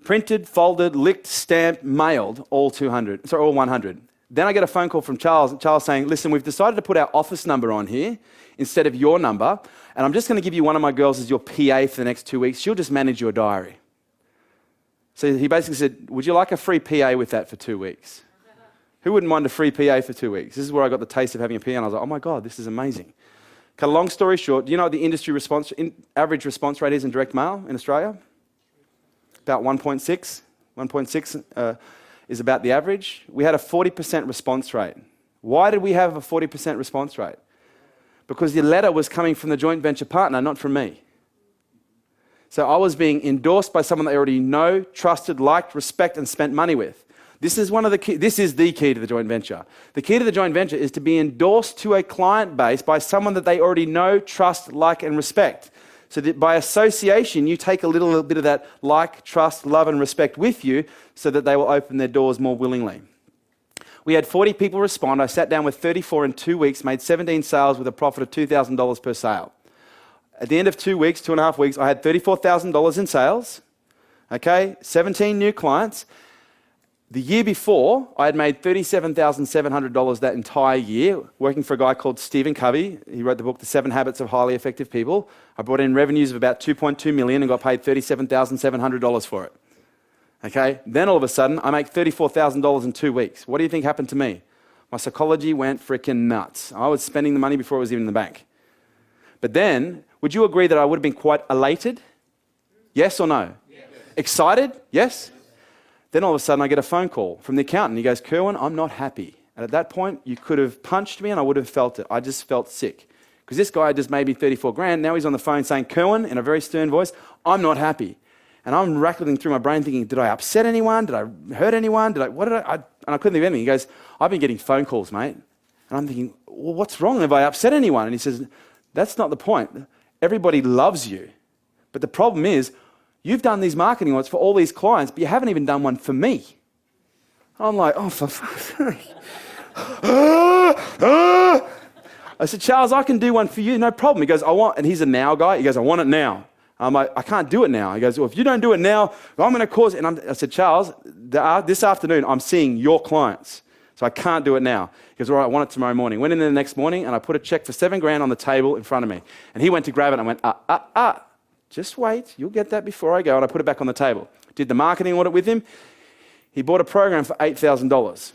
Printed, folded, licked, stamped, mailed all 100. Then I get a phone call from Charles saying, listen, we've decided to put our office number on here instead of your number, and I'm just going to give you one of my girls as your PA for the next 2 weeks. She'll just manage your diary. So he basically said, would you like a free PA with that for 2 weeks? Who wouldn't mind a free PA for 2 weeks? This is where I got the taste of having a PA, and I was like, oh my God, this is amazing. Cut a long story short, do you know what the industry average response rate is in direct mail in Australia? About 1.6. 1.6 is about the average. We had a 40% response rate. Why did we have a 40% response rate? Because the letter was coming from the joint venture partner, not from me. So I was being endorsed by someone they already know, trusted, liked, respect, and spent money with. This is the key to the joint venture. The key to the joint venture is to be endorsed to a client base by someone that they already know, trust, like, and respect. So that by association, you take a little bit of that like, trust, love, and respect with you so that they will open their doors more willingly. We had 40 people respond. I sat down with 34 in 2 weeks, made 17 sales with a profit of $2,000 per sale. At the end of 2 weeks, 2.5 weeks, I had $34,000 in sales, okay, 17 new clients. The year before, I had made $37,700 that entire year, working for a guy called Stephen Covey. He wrote the book, The 7 Habits of Highly Effective People. I brought in revenues of about $2.2 million and got paid $37,700 for it. Okay, then all of a sudden, I make $34,000 in 2 weeks. What do you think happened to me? My psychology went freaking nuts. I was spending the money before it was even in the bank. But then, would you agree that I would have been quite elated? Yes or no? Yes. Excited? Yes? Then all of a sudden I get a phone call from the accountant. He goes, Kerwin, I'm not happy. And at that point, you could have punched me and I would have felt it. I just felt sick. Because this guy just made me 34 grand. Now he's on the phone saying, Kerwin, in a very stern voice, I'm not happy. And I'm rattling through my brain thinking, did I upset anyone? Did I hurt anyone? And I couldn't think of anything. He goes, I've been getting phone calls, mate. And I'm thinking, well, what's wrong? Have I upset anyone? And he says, that's not the point. Everybody loves you. But the problem is, you've done these marketing ones for all these clients, but you haven't even done one for me. I'm like, oh, for fuck's sake. I said, Charles, I can do one for you, no problem. He goes, and he's a now guy. He goes, I want it now. I'm like, I can't do it now. He goes, well, if you don't do it now, I'm going to cause it. And I said, Charles, this afternoon, I'm seeing your clients, so I can't do it now. He goes, all right, I want it tomorrow morning. Went in there the next morning, and I put a check for $7 grand on the table in front of me. And he went to grab it, and I went, just wait, you'll get that before I go. And I put it back on the table. Did the marketing audit with him. He bought a program for $8,000.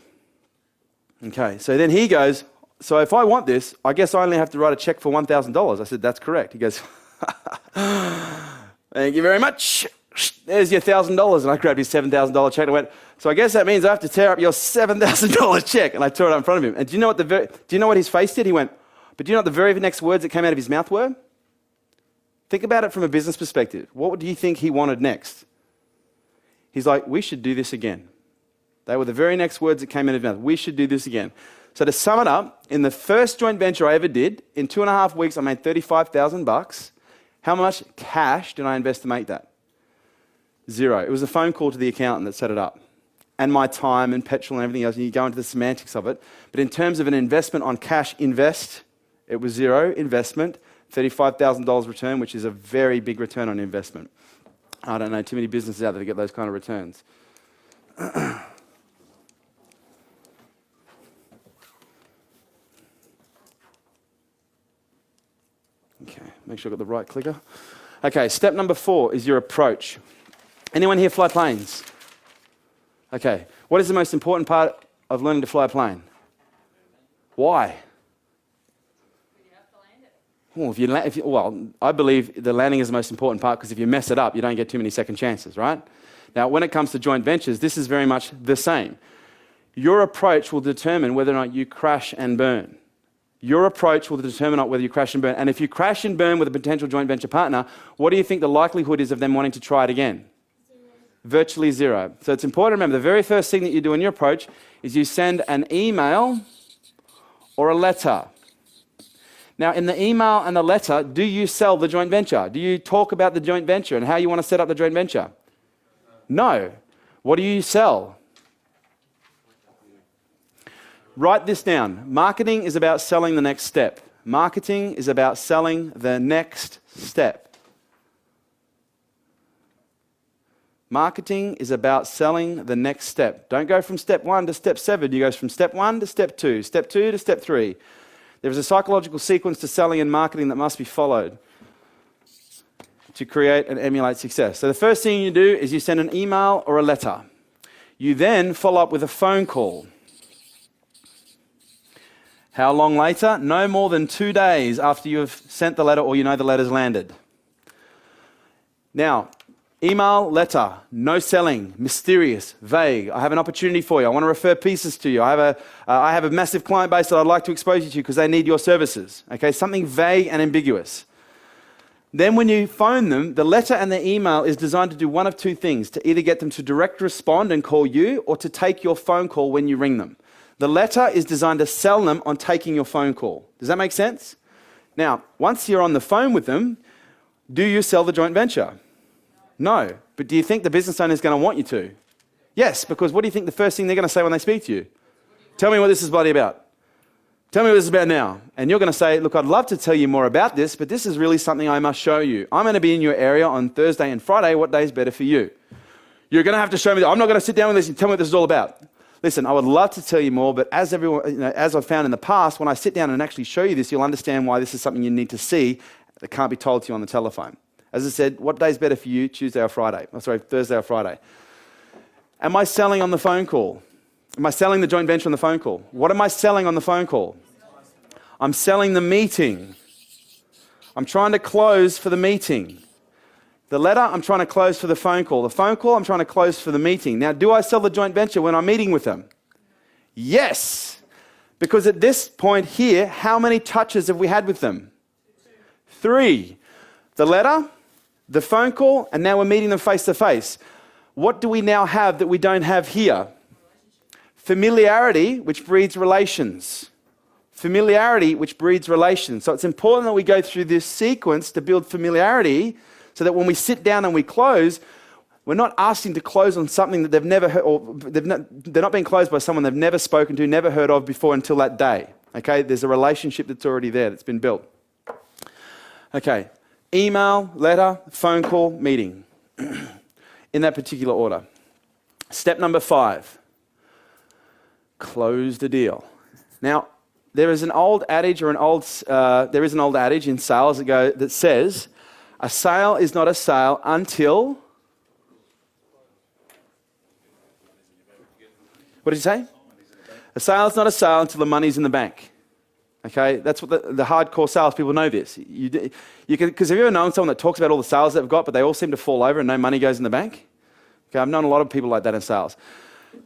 Okay, so then he goes, so if I want this, I guess I only have to write a check for $1,000. I said, that's correct. He goes, thank you very much. There's your $1,000. And I grabbed his $7,000 check and I went, so I guess that means I have to tear up your $7,000 check. And I tore it up in front of him. And do you know what his face did? He went, but do you know what the very next words that came out of his mouth were? Think about it from a business perspective. What do you think he wanted next? He's like, we should do this again. They were the very next words that came out of his mouth. We should do this again. So to sum it up, in the first joint venture I ever did, in 2.5 weeks, I made $35,000. How much cash did I invest to make that? 0. It was a phone call to the accountant that set it up. And my time and petrol and everything else, and you go into the semantics of it. But in terms of an investment on cash invest, it was 0 investment, $35,000 return, which is a very big return on investment. I don't know too many businesses out there that get those kind of returns. Okay. Make sure I've got the right clicker. Okay, step number 4 is your approach. Anyone here fly planes? Okay, what is the most important part of learning to fly a plane? Why? Well, I believe the landing is the most important part because if you mess it up, you don't get too many second chances, right? Now, when it comes to joint ventures, this is very much the same. Your approach will determine whether or not you crash and burn. Your approach will determine whether you crash and burn. And if you crash and burn with a potential joint venture partner, what do you think the likelihood is of them wanting to try it again? Virtually zero. So it's important to remember the very first thing that you do in your approach is you send an email or a letter. Now, in the email and the letter, do you sell the joint venture? Do you talk about the joint venture and how you want to set up the joint venture? No. What do you sell? Write this down. Marketing is about selling the next step. Marketing is about selling the next step. Marketing is about selling the next step. Don't go from step 1 to step 7. You go from step 1 to step 2 to step 3. There is a psychological sequence to selling and marketing that must be followed to create and emulate success. So the first thing you do is you send an email or a letter. You then follow up with a phone call. How long later? No more than 2 days after you have sent the letter or you know the letter's landed. Now, email, letter, no selling, mysterious, vague. I have an opportunity for you. I want to refer pieces to you. I have a massive client base that I'd like to expose you to because they need your services. Okay, something vague and ambiguous. Then when you phone them, the letter and the email is designed to do one of two things, to either get them to direct respond and call you or to take your phone call when you ring them. The letter is designed to sell them on taking your phone call. Does that make sense? Now, once you're on the phone with them, do you sell the joint venture? No. But do you think the business owner is going to want you to? Yes, because what do you think the first thing they're going to say when they speak to you? Tell me what this is bloody about. Tell me what this is about now. And you're going to say, look, I'd love to tell you more about this, but this is really something I must show you. I'm going to be in your area on Thursday and Friday. What day is better for you? You're going to have to show me that. I'm not going to sit down with this and tell me what this is all about. Listen, I would love to tell you more, but as everyone, as I've found in the past, when I sit down and actually show you this, you'll understand why this is something you need to see that can't be told to you on the telephone. As I said, what day is better for you, Thursday or Friday? Am I selling on the phone call? Am I selling the joint venture on the phone call? What am I selling on the phone call? I'm selling the meeting. I'm trying to close for the meeting. The letter, I'm trying to close for the phone call. The phone call, I'm trying to close for the meeting. Now, do I sell the joint venture when I'm meeting with them? Yes. Because at this point here, how many touches have we had with them? 3. The letter, the phone call, and now we're meeting them face to face. What do we now have that we don't have here? Familiarity, which breeds relations. Familiarity, which breeds relations. So it's important that we go through this sequence to build familiarity so that when we sit down and we close, we're not asking to close on something that they've never heard, or they're not being closed by someone they've never spoken to, never heard of before until that day. Okay, there's a relationship that's already there, that's been built. Okay, email, letter, phone call, meeting. In that particular order. Step number 5, close the deal. Now, there is an old adage in sales that says, a sale is not a sale until... What did you say? A sale is not a sale until the money's in the bank. Okay, that's what the hardcore salespeople know this. Because have you ever known someone that talks about all the sales they've got, but they all seem to fall over and no money goes in the bank? Okay, I've known a lot of people like that in sales.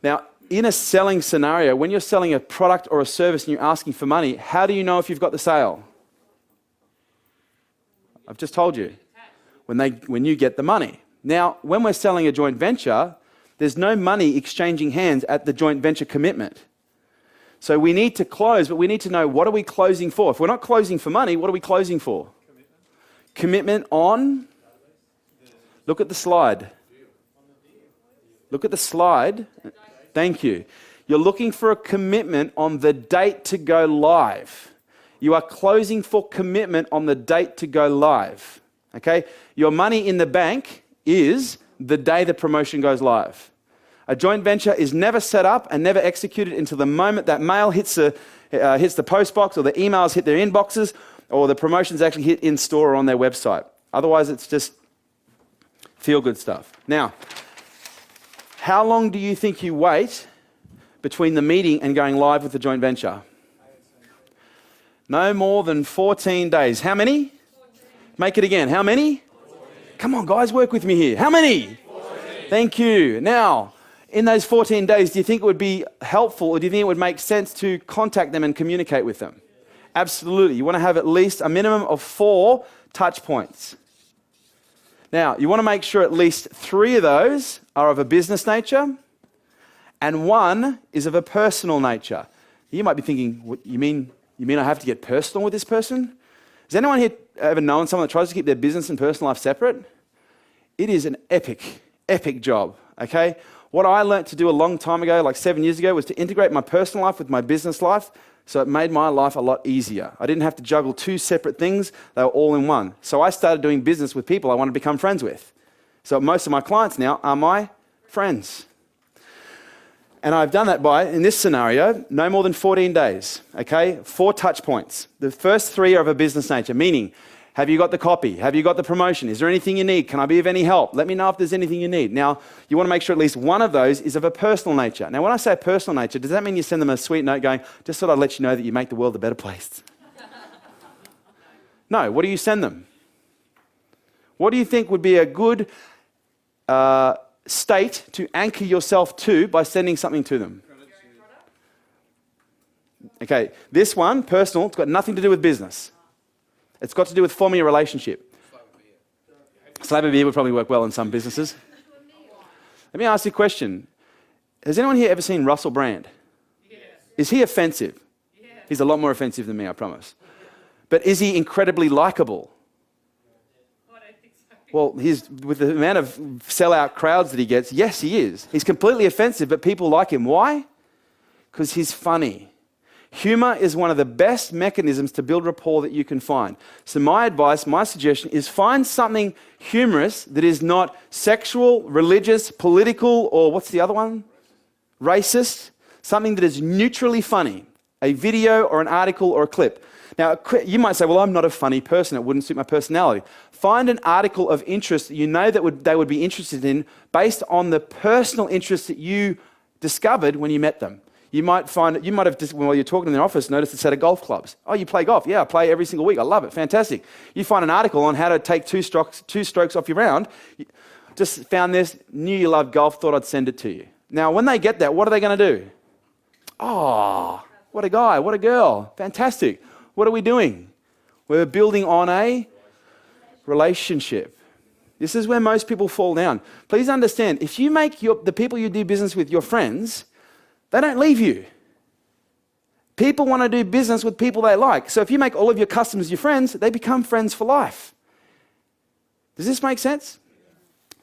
Now, in a selling scenario, when you're selling a product or a service and you're asking for money, how do you know if you've got the sale? I've just told you. When you get the money. Now, when we're selling a joint venture, there's no money exchanging hands at the joint venture commitment. So we need to close, but we need to know, what are we closing for? If we're not closing for money, what are we closing for? Commitment on? Look at the slide. Look at the slide. Thank you. You're looking for a commitment on the date to go live. You are closing for commitment on the date to go live. Okay? Your money in the bank is the day the promotion goes live. A joint venture is never set up and never executed until the moment that mail hits the post box or the emails hit their inboxes or the promotion's actually hit in store or on their website. Otherwise, it's just feel-good stuff. Now, how long do you think you wait between the meeting and going live with the joint venture? No more than 14 days. How many? 14. Make it again. How many? 14. Come on, guys, work with me here. How many? 14. Thank you. Now, in those 14 days, do you think it would be helpful, or do you think it would make sense to contact them and communicate with them? Absolutely. You want to have at least a minimum of 4 touch points. Now, you want to make sure at least 3 of those are of a business nature and 1 is of a personal nature. You might be thinking, what, you mean I have to get personal with this person? Has anyone here ever known someone that tries to keep their business and personal life separate? It is an epic job, okay? What I learned to do a long time ago, like 7 years ago, was to integrate my personal life with my business life, so it made my life a lot easier. I didn't have to juggle 2 separate things, they were all in one. So I started doing business with people I want to become friends with. So most of my clients now are my friends. And I've done that by, in this scenario, no more than 14 days, okay? 4 touch points. The first 3 are of a business nature, meaning, have you got the copy? Have you got the promotion? Is there anything you need? Can I be of any help? Let me know if there's anything you need. Now, you want to make sure at least 1 of those is of a personal nature. Now, when I say personal nature, does that mean you send them a sweet note going, just thought I'd let you know that you make the world a better place? No, what do you send them? What do you think would be a good state to anchor yourself to by sending something to them? Okay, this one, personal, it's got nothing to do with business. It's got to do with forming a relationship. Slab of beer would probably work well in some businesses. Let me ask you a question. Has anyone here ever seen Russell Brand? Yes. Is he offensive? Yes. He's a lot more offensive than me, I promise. But is he incredibly likable? I don't think so. Well, with the amount of sellout crowds that he gets, yes, he is. He's completely offensive, but people like him. Why? Because he's funny. Humor is one of the best mechanisms to build rapport that you can find. So my advice, my suggestion is find something humorous that is not sexual, religious, political, or what's the other one? Racist. Something that is neutrally funny. A video or an article or a clip. Now, you might say, well, I'm not a funny person. It wouldn't suit my personality. Find an article of interest that you know that they would be interested in based on the personal interests that you discovered when you met them. You might have just, while you're talking in their office, noticed a set of golf clubs. Oh, you play golf? Yeah, I play every single week. I love it. Fantastic. You find an article on how to take two strokes off your round. Just found this, knew you loved golf, thought I'd send it to you. Now, when they get that, what are they going to do? Oh, what a guy, what a girl. Fantastic. What are we doing? We're building on a relationship. This is where most people fall down. Please understand, if you make the people you do business with your friends, they don't leave you. People want to do business with people they like. So if you make all of your customers your friends, they become friends for life. Does this make sense?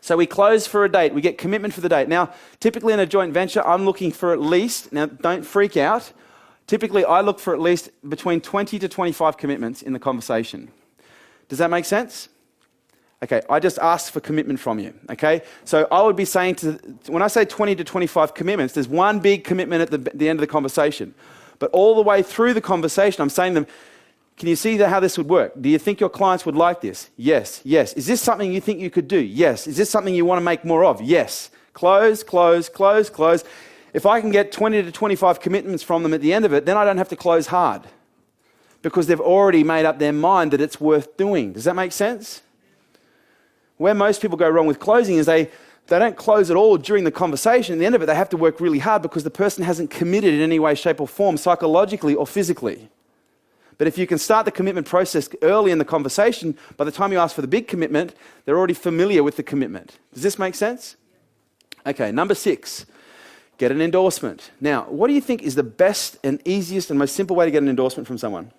So we close for a date. We get commitment for the date. Now, typically in a joint venture, I'm looking for at least, now don't freak out, typically I look for at least between 20 to 25 commitments in the conversation. Does that make sense? Okay, I just asked for commitment from you, okay? So I would be saying, when I say 20 to 25 commitments, there's one big commitment at the end of the conversation. But all the way through the conversation, I'm saying to them, can you see how this would work? Do you think your clients would like this? Yes, yes. Is this something you think you could do? Yes. Is this something you want to make more of? Yes. Close, close, close, close. If I can get 20 to 25 commitments from them at the end of it, then I don't have to close hard because they've already made up their mind that it's worth doing. Does that make sense? Where most people go wrong with closing is they don't close at all during the conversation. At the end of it, they have to work really hard because the person hasn't committed in any way, shape, or form, psychologically or physically. But if you can start the commitment process early in the conversation, by the time you ask for the big commitment, they're already familiar with the commitment. Does this make sense? Okay, number 6, get an endorsement. Now, what do you think is the best and easiest and most simple way to get an endorsement from someone?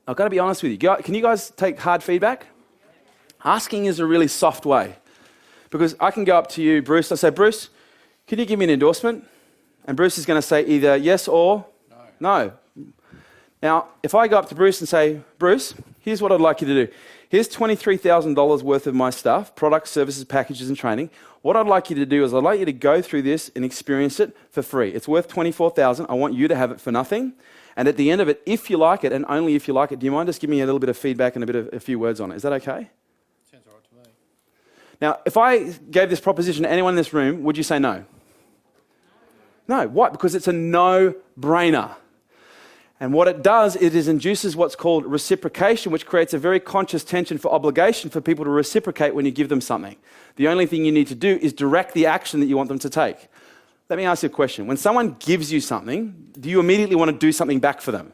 I've got to be honest with you. Can you guys take hard feedback? Asking is a really soft way. Because I can go up to you, Bruce, I say, Bruce, can you give me an endorsement? And Bruce is going to say either yes or no. Now, if I go up to Bruce and say, Bruce, here's what I'd like you to do. Here's $23,000 worth of my stuff, products, services, packages, and training. What I'd like you to do is I'd like you to go through this and experience it for free. It's worth $24,000. I want you to have it for nothing. And at the end of it, if you like it, and only if you like it, do you mind just giving me a little bit of feedback and a few words on it? Is that okay? Sounds all right to me. Now, if I gave this proposition to anyone in this room, would you say no? No. Why? Because it's a no-brainer. And what it does, it is induces what's called reciprocation, which creates a very conscious tension for obligation for people to reciprocate when you give them something. The only thing you need to do is direct the action that you want them to take. Let me ask you a question. When someone gives you something, do you immediately want to do something back for them?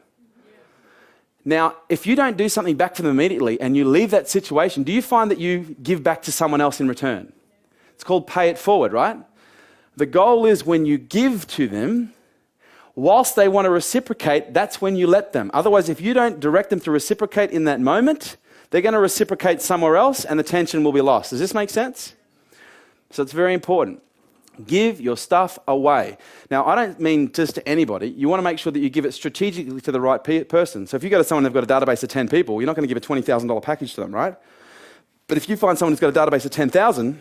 Now, if you don't do something back for them immediately and you leave that situation, do you find that you give back to someone else in return? It's called pay it forward, right? The goal is when you give to them, whilst they want to reciprocate, that's when you let them. Otherwise, if you don't direct them to reciprocate in that moment, they're going to reciprocate somewhere else and the tension will be lost. Does this make sense? So it's very important. Give your stuff away. Now, I don't mean just to anybody. You want to make sure that you give it strategically to the right person. So if you go to someone who's got a database of 10 people, you're not going to give a $20,000 package to them, right? But if you find someone who's got a database of 10,000,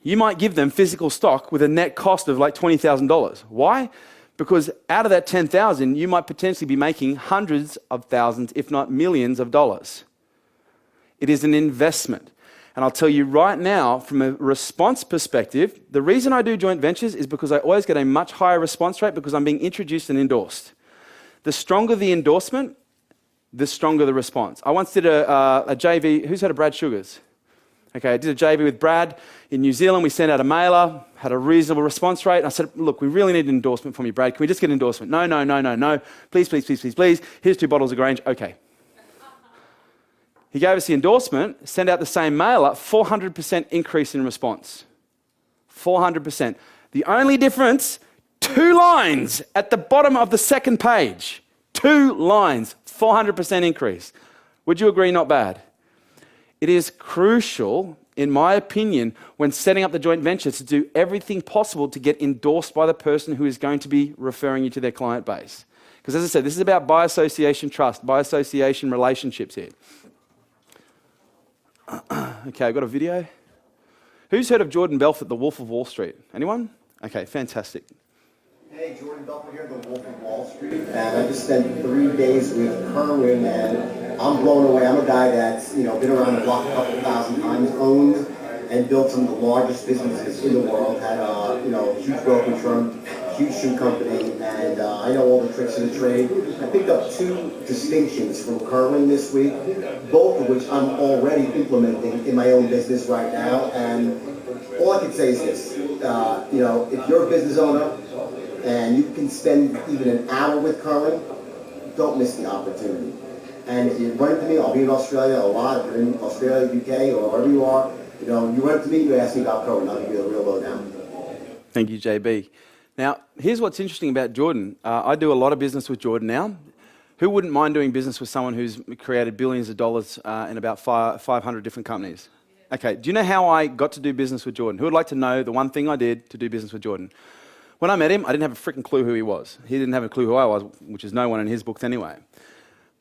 you might give them physical stock with a net cost of like $20,000. Why? Because out of that 10,000, you might potentially be making hundreds of thousands, if not millions of dollars. It is an investment. And I'll tell you right now, from a response perspective, the reason I do joint ventures is because I always get a much higher response rate because I'm being introduced and endorsed. The stronger the endorsement, the stronger the response. I once did a JV. Who's heard of Brad Sugars? Okay, I did a JV with Brad in New Zealand. We sent out a mailer, had a reasonable response rate. And I said, look, we really need an endorsement from you, Brad. Can we just get an endorsement? No. Please. Here's 2 bottles of Grange. Okay. He gave us the endorsement, sent out the same mailer, 400% increase in response. 400%. The only difference, 2 lines at the bottom of the second page. 2 lines, 400% increase. Would you agree not bad? It is crucial, in my opinion, when setting up the joint venture to do everything possible to get endorsed by the person who is going to be referring you to their client base. Because as I said, this is about by association trust, by association relationships here. Okay, I've got a video. Who's heard of Jordan Belfort, the Wolf of Wall Street? Anyone? Okay, fantastic. Hey, Jordan Belfort here, the Wolf of Wall Street, and I just spent 3 days with Kerwin, and I'm blown away. I'm a guy that's been around the block a couple thousand times, owned and built some of the largest businesses in the world. Had a huge brokerage firm, huge shoe company, and I know all the tricks of the trade. I picked up 2 distinctions from Kerwin this week, both of which I'm already implementing in my own business right now. And all I can say is this: if you're a business owner and you can spend even an hour with Kerwin, don't miss the opportunity. And if you run into me, I'll be in Australia a lot. If you're in Australia, UK, or wherever you are, you run into me, you ask me about Kerwin, I'll give you the real lowdown. Thank you, JB. Now, here's what's interesting about Jordan. I do a lot of business with Jordan now. Who wouldn't mind doing business with someone who's created billions of dollars in about 500 different companies? Okay, do you know how I got to do business with Jordan? Who would like to know the one thing I did to do business with Jordan? When I met him, I didn't have a freaking clue who he was. He didn't have a clue who I was, which is no one in his books anyway.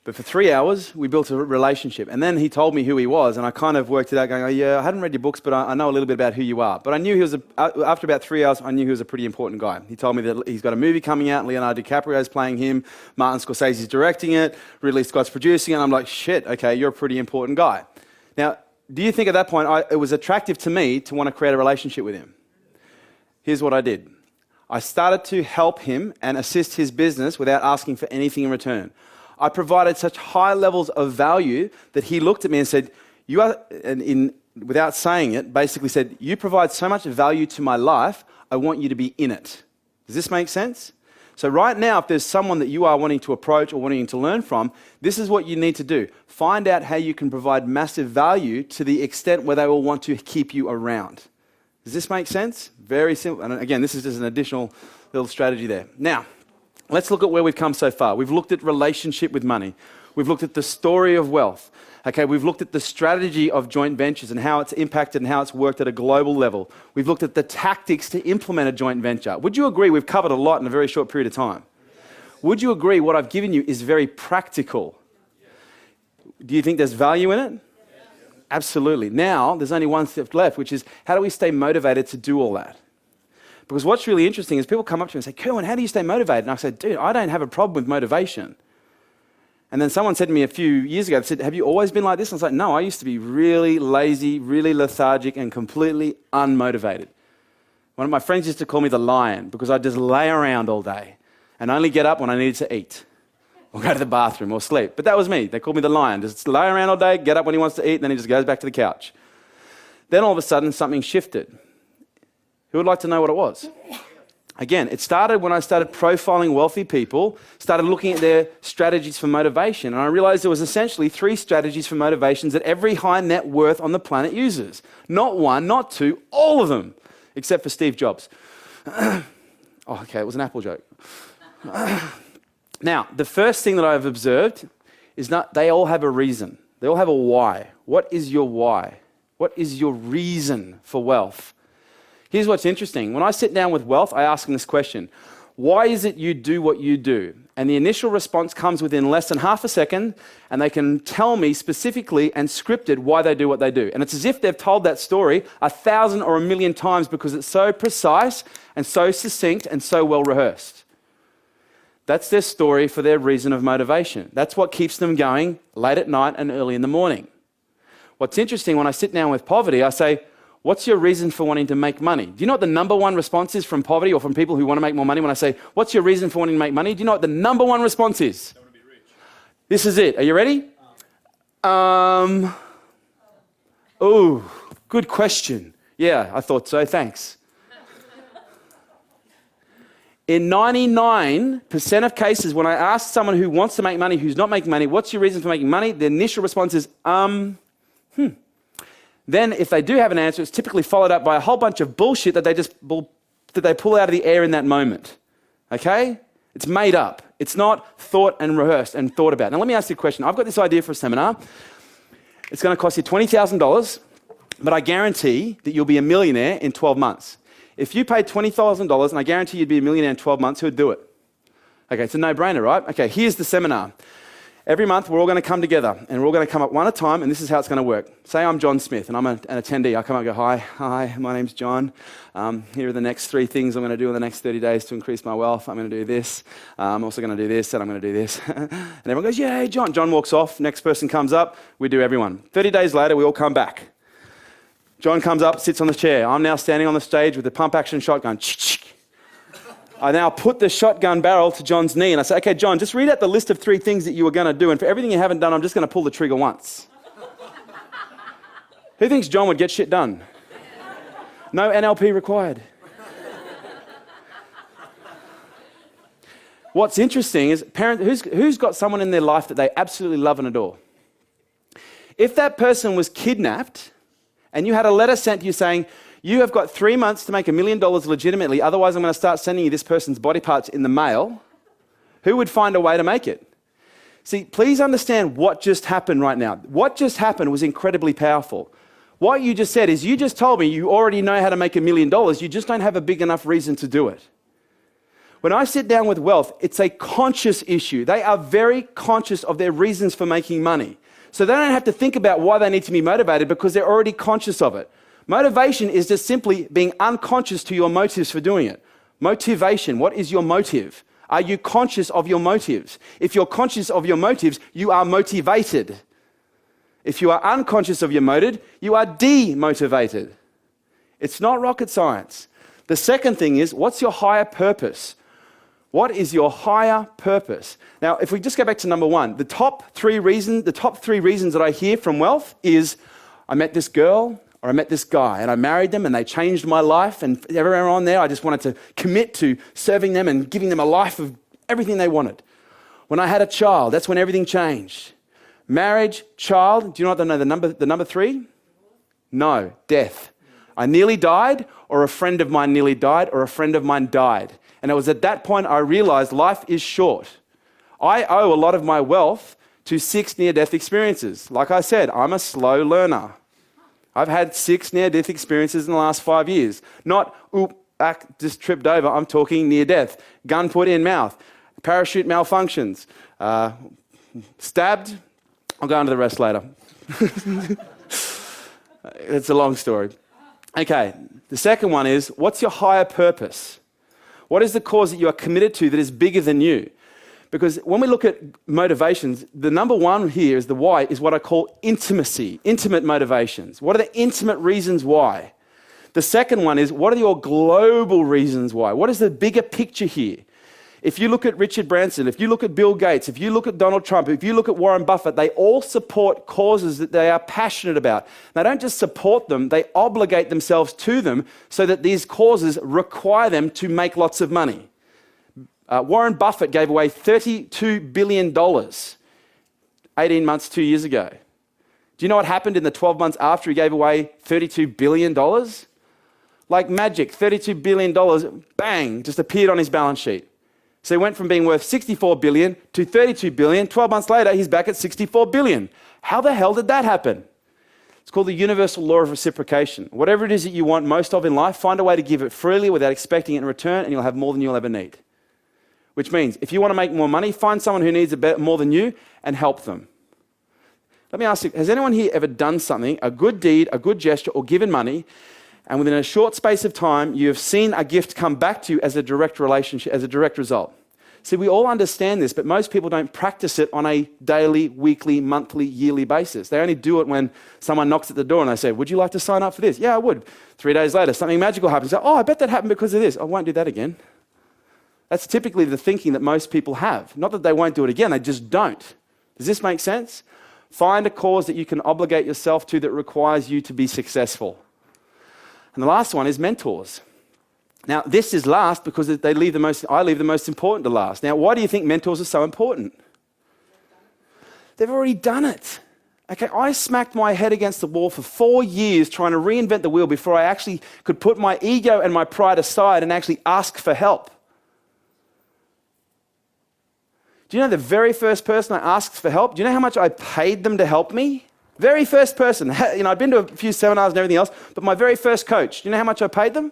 But for 3 hours, we built a relationship. And then he told me who he was, and I kind of worked it out going, oh yeah, I hadn't read your books, but I know a little bit about who you are. But I knew he was, after about 3 hours, I knew he was a pretty important guy. He told me that he's got a movie coming out, Leonardo DiCaprio's playing him, Martin Scorsese's directing it, Ridley Scott's producing it, and I'm like, shit, okay, you're a pretty important guy. Now, do you think at that point, it was attractive to me to want to create a relationship with him? Here's what I did. I started to help him and assist his business without asking for anything in return. I provided such high levels of value that he looked at me and said, "You are," and without saying it, basically said, "You provide so much value to my life, I want you to be in it." Does this make sense? So right now, if there's someone that you are wanting to approach or wanting to learn from, this is what you need to do. Find out how you can provide massive value to the extent where they will want to keep you around. Does this make sense? Very simple. And again, this is just an additional little strategy there. Now, let's look at where we've come so far. We've looked at relationship with money. We've looked at the story of wealth. Okay, we've looked at the strategy of joint ventures and how it's impacted and how it's worked at a global level. We've looked at the tactics to implement a joint venture. Would you agree we've covered a lot in a very short period of time? Would you agree what I've given you is very practical? Do you think there's value in it? Absolutely. Now, there's only one step left, which is how do we stay motivated to do all that? Because what's really interesting is people come up to me and say, Kerwin, how do you stay motivated? And I say, dude, I don't have a problem with motivation. And then someone said to me a few years ago, they said, have you always been like this? And I was like, no, I used to be really lazy, really lethargic, and completely unmotivated. One of my friends used to call me the lion because I'd just lay around all day and only get up when I needed to eat or go to the bathroom or sleep. But that was me. They called me the lion. Just lay around all day, get up when he wants to eat, and then he just goes back to the couch. Then all of a sudden, something shifted. Who would like to know what it was? Again, it started when I started profiling wealthy people, started looking at their strategies for motivation, and I realized there was essentially 3 strategies for motivations that every high net worth on the planet uses. Not 1, not 2, all of them, except for Steve Jobs. Oh, okay, it was an Apple joke. Now, the first thing that I've observed is that they all have a reason. They all have a why. What is your why? What is your reason for wealth? Here's what's interesting. When I sit down with wealth, I ask them this question. Why is it you do what you do? And the initial response comes within less than half a second, and they can tell me specifically and scripted why they do what they do. And it's as if they've told that story 1,000 or 1,000,000 times because it's so precise and so succinct and so well rehearsed. That's their story for their reason of motivation. That's what keeps them going late at night and early in the morning. What's interesting, when I sit down with poverty, I say, what's your reason for wanting to make money? Do you know what the number 1 response is from poverty or from people who want to make more money? When I say, what's your reason for wanting to make money? Do you know what the number 1 response is? I want to be rich. This is it. Are you ready? Oh, good question. Yeah, I thought so. Thanks. In 99% of cases, when I ask someone who wants to make money, who's not making money, what's your reason for making money? The initial response is, Then, if they do have an answer, it's typically followed up by a whole bunch of bullshit that they pull out of the air in that moment. Okay? It's made up. It's not thought and rehearsed and thought about. Now, let me ask you a question. I've got this idea for a seminar. It's going to cost you $20,000, but I guarantee that you'll be a millionaire in 12 months. If you paid $20,000 and I guarantee you'd be a millionaire in 12 months, who'd do it? Okay, it's a no-brainer, right? Okay, here's the seminar. Every month, we're all going to come together, and we're all going to come up one at a time, and this is how it's going to work. Say I'm John Smith, and I'm an attendee. I come up and go, hi, my name's John. Here are the next 3 things I'm going to do in the next 30 days to increase my wealth. I'm going to do this. I'm also going to do this, and I'm going to do this. And everyone goes, yeah, John. John walks off. Next person comes up. We do everyone. 30 days later, we all come back. John comes up, sits on the chair. I'm now standing on the stage with the pump-action shotgun. I now put the shotgun barrel to John's knee and I say, okay, John, just read out the list of 3 things that you were going to do, and for everything you haven't done, I'm just going to pull the trigger once. Who thinks John would get shit done? No NLP required. What's interesting is, who's got someone in their life that they absolutely love and adore? If that person was kidnapped and you had a letter sent to you saying, you have got 3 months to make $1 million legitimately, otherwise I'm going to start sending you this person's body parts in the mail, who would find a way to make it? See, please understand what just happened right now. What just happened was incredibly powerful. What you just said is, you just told me you already know how to make $1 million, you just don't have a big enough reason to do it. When I sit down with wealth, it's a conscious issue. They are very conscious of their reasons for making money. So they don't have to think about why they need to be motivated because they're already conscious of it. Motivation is just simply being unconscious to your motives for doing it. Motivation, what is your motive? Are you conscious of your motives? If you're conscious of your motives, you are motivated. If you are unconscious of your motive, you are demotivated. It's not rocket science. The second thing is, what's your higher purpose? What is your higher purpose? Now, if we just go back to number 1, the top 3 reasons that I hear from wealth is, I met this girl, or I met this guy, and I married them, and they changed my life, and everywhere on there, I just wanted to commit to serving them and giving them a life of everything they wanted. When I had a child, that's when everything changed. Marriage, child, do you know what the number 3? No, death. I nearly died, or a friend of mine nearly died, or a friend of mine died. And it was at that point I realized life is short. I owe a lot of my wealth to 6 near-death experiences. Like I said, I'm a slow learner. I've had 6 near-death experiences in the last 5 years. Not, just tripped over. I'm talking near-death. Gun put in mouth. Parachute malfunctions. Stabbed. I'll go into the rest later. It's a long story. Okay, the second one is, what's your higher purpose? What is the cause that you are committed to that is bigger than you? Because when we look at motivations, the number one here is the why, is what I call intimacy, intimate motivations. What are the intimate reasons why? The second one is, what are your global reasons why? What is the bigger picture here? If you look at Richard Branson, if you look at Bill Gates, if you look at Donald Trump, if you look at Warren Buffett, they all support causes that they are passionate about. They don't just support them, they obligate themselves to them so that these causes require them to make lots of money. Warren Buffett gave away $32 billion 18 months, 2 years ago. Do you know what happened in the 12 months after he gave away $32 billion? Like magic, $32 billion, bang, just appeared on his balance sheet. So he went from being worth $64 billion to $32 billion. 12 months later, he's back at $64 billion. How the hell did that happen? It's called the universal law of reciprocation. Whatever it is that you want most of in life, find a way to give it freely without expecting it in return, and you'll have more than you'll ever need. Which means, if you want to make more money, find someone who needs more than you and help them. Let me ask you, has anyone here ever done something, a good deed, a good gesture, or given money, and within a short space of time, you have seen a gift come back to you as a direct relationship, as a direct result? See, we all understand this, but most people don't practice it on a daily, weekly, monthly, yearly basis. They only do it when someone knocks at the door and they say, would you like to sign up for this? Yeah, I would. 3 days later, something magical happens. Oh, I bet that happened because of this. I won't do that again. That's typically the thinking that most people have. Not that they won't do it again, they just don't. Does this make sense? Find a cause that you can obligate yourself to that requires you to be successful. And the last one is mentors. Now, this is last because I leave the most important to last. Now, why do you think mentors are so important? They've already done it. Okay, I smacked my head against the wall for 4 years trying to reinvent the wheel before I actually could put my ego and my pride aside and actually ask for help. Do you know the very first person I asked for help? Do you know how much I paid them to help me? Very first person. You know, I'd been to a few seminars and everything else, but my very first coach, do you know how much I paid them?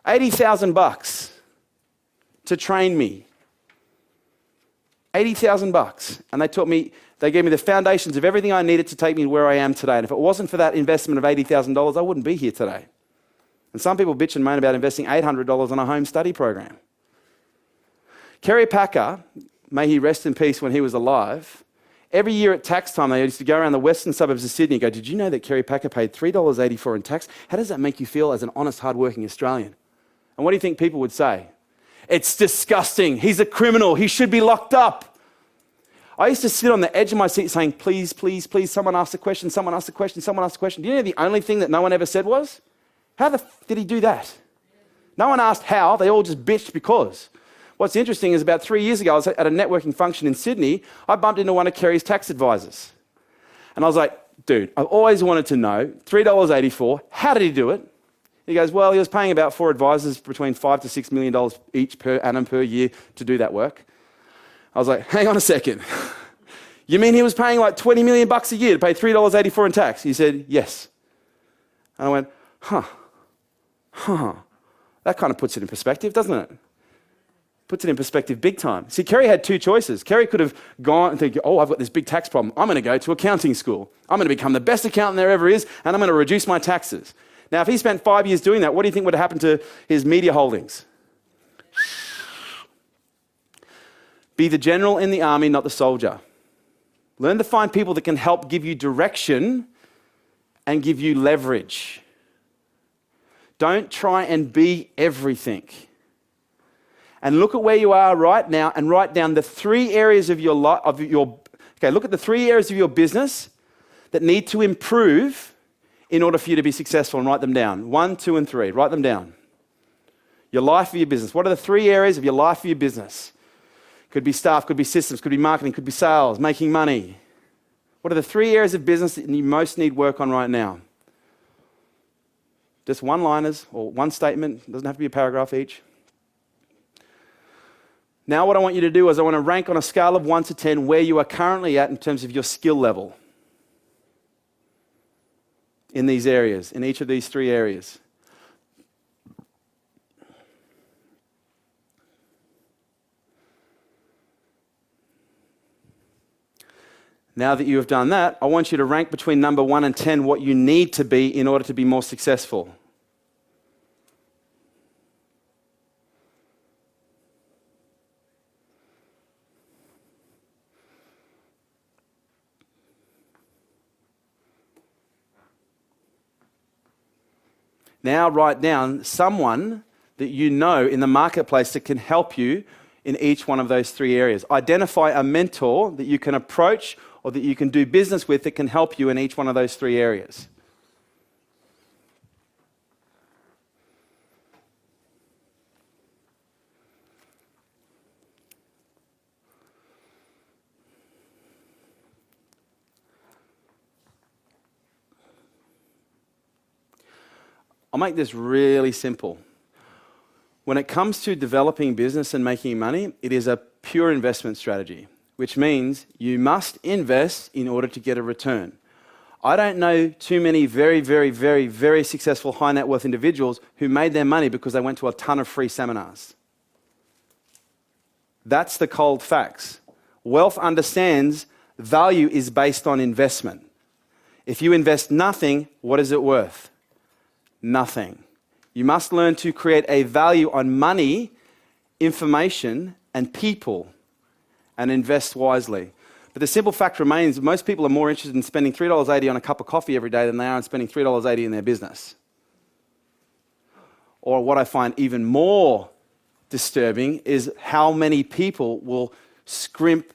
$80,000 to train me. $80,000. And they gave me the foundations of everything I needed to take me to where I am today. And if it wasn't for that investment of $80,000, I wouldn't be here today. And some people bitch and moan about investing $800 on a home study program. Kerry Packer, may he rest in peace when he was alive, every year at tax time, they used to go around the western suburbs of Sydney and go, did you know that Kerry Packer paid $3.84 in tax? How does that make you feel as an honest, hard-working Australian? And what do you think people would say? It's disgusting. He's a criminal. He should be locked up. I used to sit on the edge of my seat saying, please, please, please, someone ask a question, someone ask a question, someone ask a question. Do you know the only thing that no one ever said was, how the f did he do that? No one asked how. They all just bitched because. What's interesting is about 3 years ago, I was at a networking function in Sydney. I bumped into one of Kerry's tax advisors. And I was like, dude, I've always wanted to know, $3.84, how did he do it? He goes, well, he was paying about 4 advisors between $5 to $6 million each per annum per year to do that work. I was like, hang on a second. You mean he was paying like $20 million a year to pay $3.84 in tax? He said, yes. And I went, that kind of puts it in perspective, doesn't it? Puts it in perspective big time. See, Kerry had 2 choices. Kerry could have gone and think, oh, I've got this big tax problem. I'm going to go to accounting school. I'm going to become the best accountant there ever is, and I'm going to reduce my taxes. Now, if he spent 5 years doing that, what do you think would have happened to his media holdings? Be the general in the army, not the soldier. Learn to find people that can help give you direction and give you leverage. Don't try and be everything. And look at where you are right now and write down the 3 areas of your life, look at the 3 areas of your business that need to improve in order for you to be successful, and write them down. 1, 2, and 3. Write them down. Your life for your business. What are the 3 areas of your life for your business? Could be staff, could be systems, could be marketing, could be sales, making money. What are the 3 areas of business that you most need work on right now? Just one-liners or one statement. It doesn't have to be a paragraph each. Now what I want you to do is I want to rank on a scale of 1 to 10 where you are currently at in terms of your skill level in these areas, in each of these 3 areas. Now that you have done that, I want you to rank between number 1 and 10 what you need to be in order to be more successful. Now write down someone that you know in the marketplace that can help you in each one of those 3 areas. Identify a mentor that you can approach or that you can do business with that can help you in each one of those 3 areas. I'll make this really simple. When it comes to developing business and making money, it is a pure investment strategy, which means you must invest in order to get a return. I don't know too many very, very, very, very successful high net worth individuals who made their money because they went to a ton of free seminars. That's the cold facts. Wealth understands value is based on investment. If you invest nothing, what is it worth? Nothing. You must learn to create a value on money, information, and people, and invest wisely. But the simple fact remains, most people are more interested in spending $3.80 on a cup of coffee every day than they are in spending $3.80 in their business. Or what I find even more disturbing is how many people will scrimp,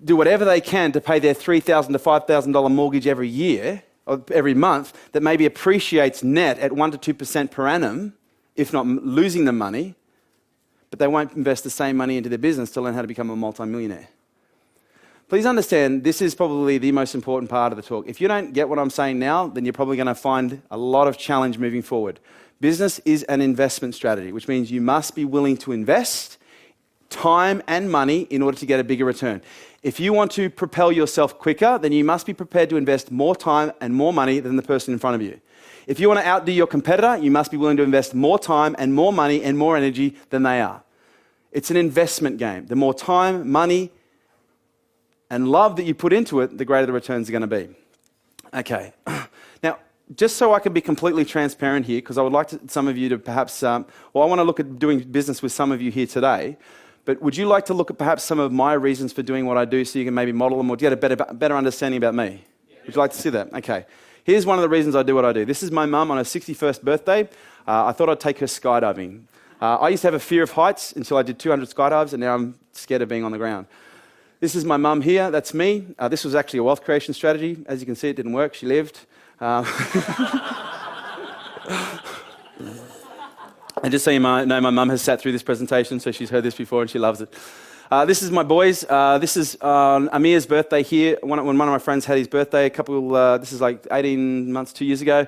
do whatever they can to pay their $3,000 to $5,000 mortgage every year, or every month, that maybe appreciates net at 1% to 2% per annum, if not losing the money, but they won't invest the same money into their business to learn how to become a multimillionaire. Please understand, this is probably the most important part of the talk. If you don't get what I'm saying now, then you're probably going to find a lot of challenge moving forward. Business is an investment strategy, which means you must be willing to invest time and money in order to get a bigger return. If you want to propel yourself quicker, then you must be prepared to invest more time and more money than the person in front of you. If you want to outdo your competitor, you must be willing to invest more time and more money and more energy than they are. It's an investment game. The more time, money, and love that you put into it, the greater the returns are going to be. Okay. Now, just so I can be completely transparent here, because I would like some of you to perhaps, I want to look at doing business with some of you here today. But would you like to look at perhaps some of my reasons for doing what I do so you can maybe model them or get a better understanding about me? Would you like to see that? Okay. Here's one of the reasons I do what I do. This is my mum on her 61st birthday. I thought I'd take her skydiving. I used to have a fear of heights until I did 200 skydives, and now I'm scared of being on the ground. This is my mum here. That's me. This was actually a wealth creation strategy. As you can see, it didn't work. She lived. And just so you know, my mum has sat through this presentation, so she's heard this before and she loves it. This is my boys. This is Amir's birthday here. When one of my friends had his birthday, this is like 18 months, 2 years ago.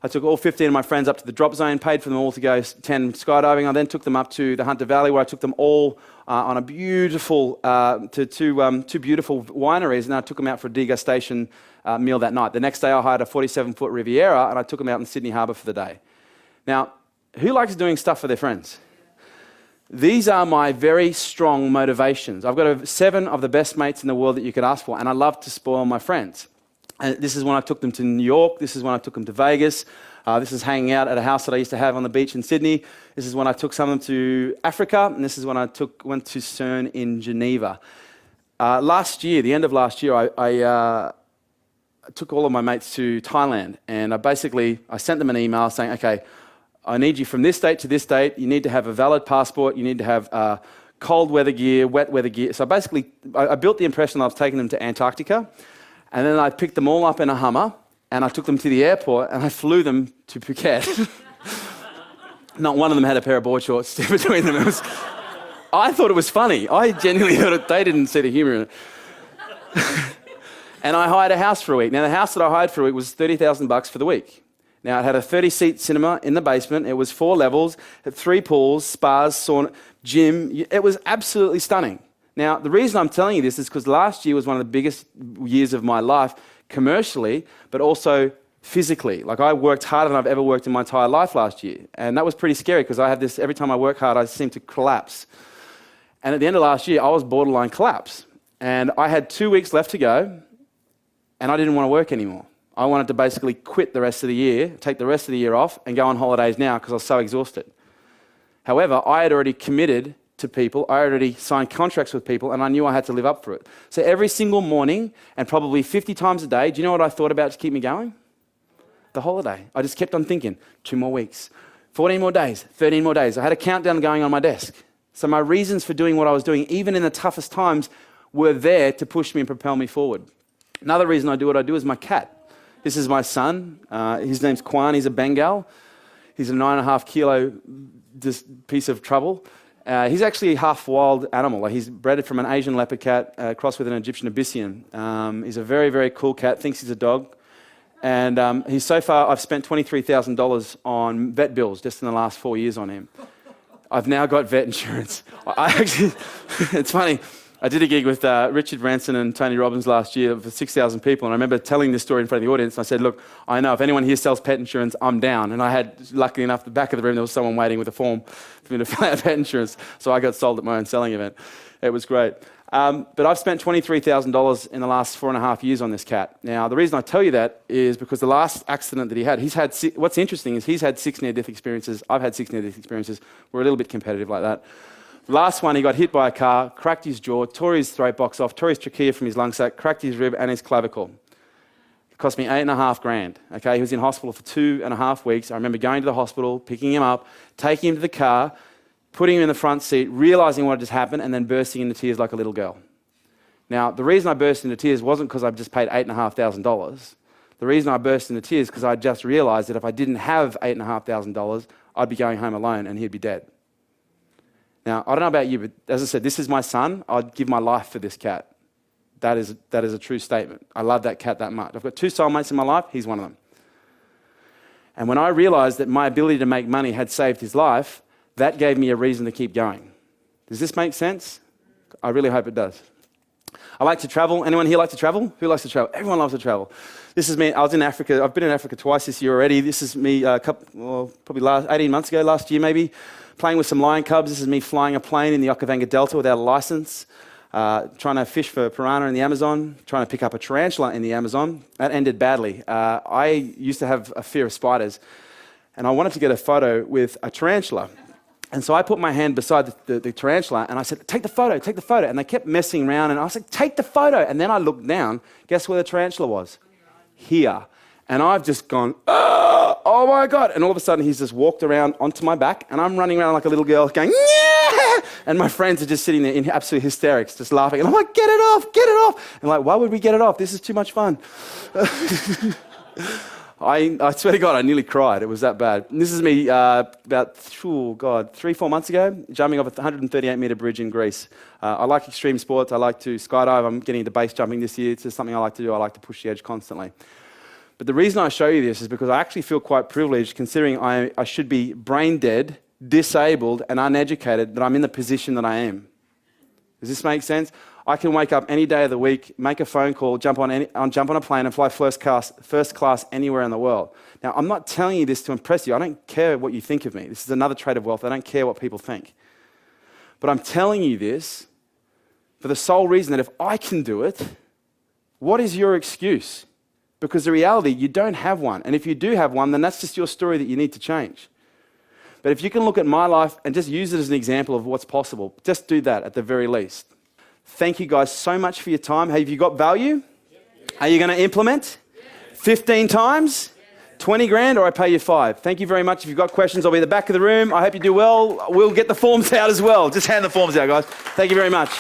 I took all 15 of my friends up to the drop zone, paid for them all to go 10 skydiving. I then took them up to the Hunter Valley, where I took them all on a beautiful, to two beautiful wineries, and I took them out for a degustation meal that night. The next day I hired a 47-foot Riviera, and I took them out in Sydney Harbour for the day. Now, who likes doing stuff for their friends? These are my very strong motivations. I've got 7 of the best mates in the world that you could ask for, and I love to spoil my friends. And this is when I took them to New York. This is when I took them to Vegas. This is hanging out at a house that I used to have on the beach in Sydney. This is when I took some of them to Africa, and this is when I went to CERN in Geneva. Last year, the end of last year, I took all of my mates to Thailand, and I sent them an email saying, okay, I need you from this date to this date. You need to have a valid passport. You need to have cold weather gear, wet weather gear. So basically, I built the impression that I was taking them to Antarctica, and then I picked them all up in a Hummer, and I took them to the airport, and I flew them to Phuket. Not one of them had a pair of board shorts between them. I thought it was funny. I genuinely thought it, they didn't see the humour in it. And I hired a house for a week. Now, the house that I hired for a week was $30,000 for the week. Now, it had a 30-seat cinema in the basement. It was 4 levels, had 3 pools, spas, sauna, gym. It was absolutely stunning. Now, the reason I'm telling you this is because last year was one of the biggest years of my life commercially, but also physically. Like, I worked harder than I've ever worked in my entire life last year. And that was pretty scary because I have this, every time I work hard, I seem to collapse. And at the end of last year, I was borderline collapse. And I had 2 weeks left to go, and I didn't want to work anymore. I wanted to basically quit the rest of the year, take the rest of the year off, and go on holidays now because I was so exhausted. However, I had already committed to people, I already signed contracts with people, and I knew I had to live up for it. So every single morning, and probably 50 times a day, do you know what I thought about to keep me going? The holiday. I just kept on thinking, 2 more weeks, 14 more days, 13 more days. I had a countdown going on my desk. So my reasons for doing what I was doing, even in the toughest times, were there to push me and propel me forward. Another reason I do what I do is my cat. This is my son. His name's Kwan. He's a Bengal. He's a 9.5 kilo piece of trouble. He's actually a half wild animal. Like, he's bred from an Asian leopard cat crossed with an Egyptian Abyssinian. He's a very, very cool cat, thinks he's a dog. And so far, I've spent $23,000 on vet bills just in the last 4 years on him. I've now got vet insurance. I actually, it's funny. I did a gig with Richard Branson and Tony Robbins last year for 6,000 people, and I remember telling this story in front of the audience, and I said, look, I know if anyone here sells pet insurance, I'm down. And I had, luckily enough, the back of the room, there was someone waiting with a form for me to fill out pet insurance, so I got sold at my own selling event. It was great. But I've spent $23,000 in the last 4.5 years on this cat. Now, the reason I tell you that is because the last accident that he had, what's interesting is he's had 6 near-death experiences, I've had 6 near-death experiences. We're a little bit competitive like that. Last one, he got hit by a car, cracked his jaw, tore his throat box off, tore his trachea from his lung sac, cracked his rib and his clavicle. It cost me $8,500. Okay, he was in hospital for 2.5 weeks. I remember going to the hospital, picking him up, taking him to the car, putting him in the front seat, realizing what had just happened, and then bursting into tears like a little girl. Now, the reason I burst into tears wasn't because I just paid $8,500. The reason I burst into tears is because I just realized that if I didn't have $8,500, I'd be going home alone and he'd be dead. Now, I don't know about you, but as I said, this is my son. I'd give my life for this cat. That is a true statement. I love that cat that much. I've got 2 soulmates in my life. He's one of them. And when I realized that my ability to make money had saved his life, that gave me a reason to keep going. Does this make sense? I really hope it does. I like to travel. Anyone here like to travel? Who likes to travel? Everyone loves to travel. This is me. I was in Africa. I've been in Africa twice this year already. This is me probably 18 months ago, last year maybe, playing with some lion cubs. This is me flying a plane in the Okavango Delta without a license, trying to fish for piranha in the Amazon, trying to pick up a tarantula in the Amazon. That ended badly. I used to have a fear of spiders, and I wanted to get a photo with a tarantula. And so I put my hand beside the tarantula, and I said, take the photo, take the photo. And they kept messing around, and I was like, take the photo. And then I looked down. Guess where the tarantula was? Here. And I've just gone, oh my God. And all of a sudden, he's just walked around onto my back, and I'm running around like a little girl going, yeah! And my friends are just sitting there in absolute hysterics, just laughing. And I'm like, get it off, get it off. And like, why would we get it off? This is too much fun. I swear to God, I nearly cried. It was that bad. And this is me about 3-4 months ago, jumping off a 138-metre bridge in Greece. I like extreme sports. I like to skydive. I'm getting into base jumping this year. It's just something I like to do. I like to push the edge constantly. But the reason I show you this is because I actually feel quite privileged, considering I should be brain dead, disabled, and uneducated, that I'm in the position that I am. Does this make sense? I can wake up any day of the week, make a phone call, jump on a plane and fly first class anywhere in the world. Now, I'm not telling you this to impress you. I don't care what you think of me. This is another trait of wealth. I don't care what people think. But I'm telling you this for the sole reason that if I can do it, what is your excuse? Because the reality, you don't have one. And if you do have one, then that's just your story that you need to change. But if you can look at my life and just use it as an example of what's possible, just do that at the very least. Thank you guys so much for your time. Have you got value? Are you going to implement? 15 times? 20 grand, or I pay you 5. Thank you very much. If you've got questions, I'll be at the back of the room. I hope you do well. We'll get the forms out as well. Just hand the forms out, guys. Thank you very much.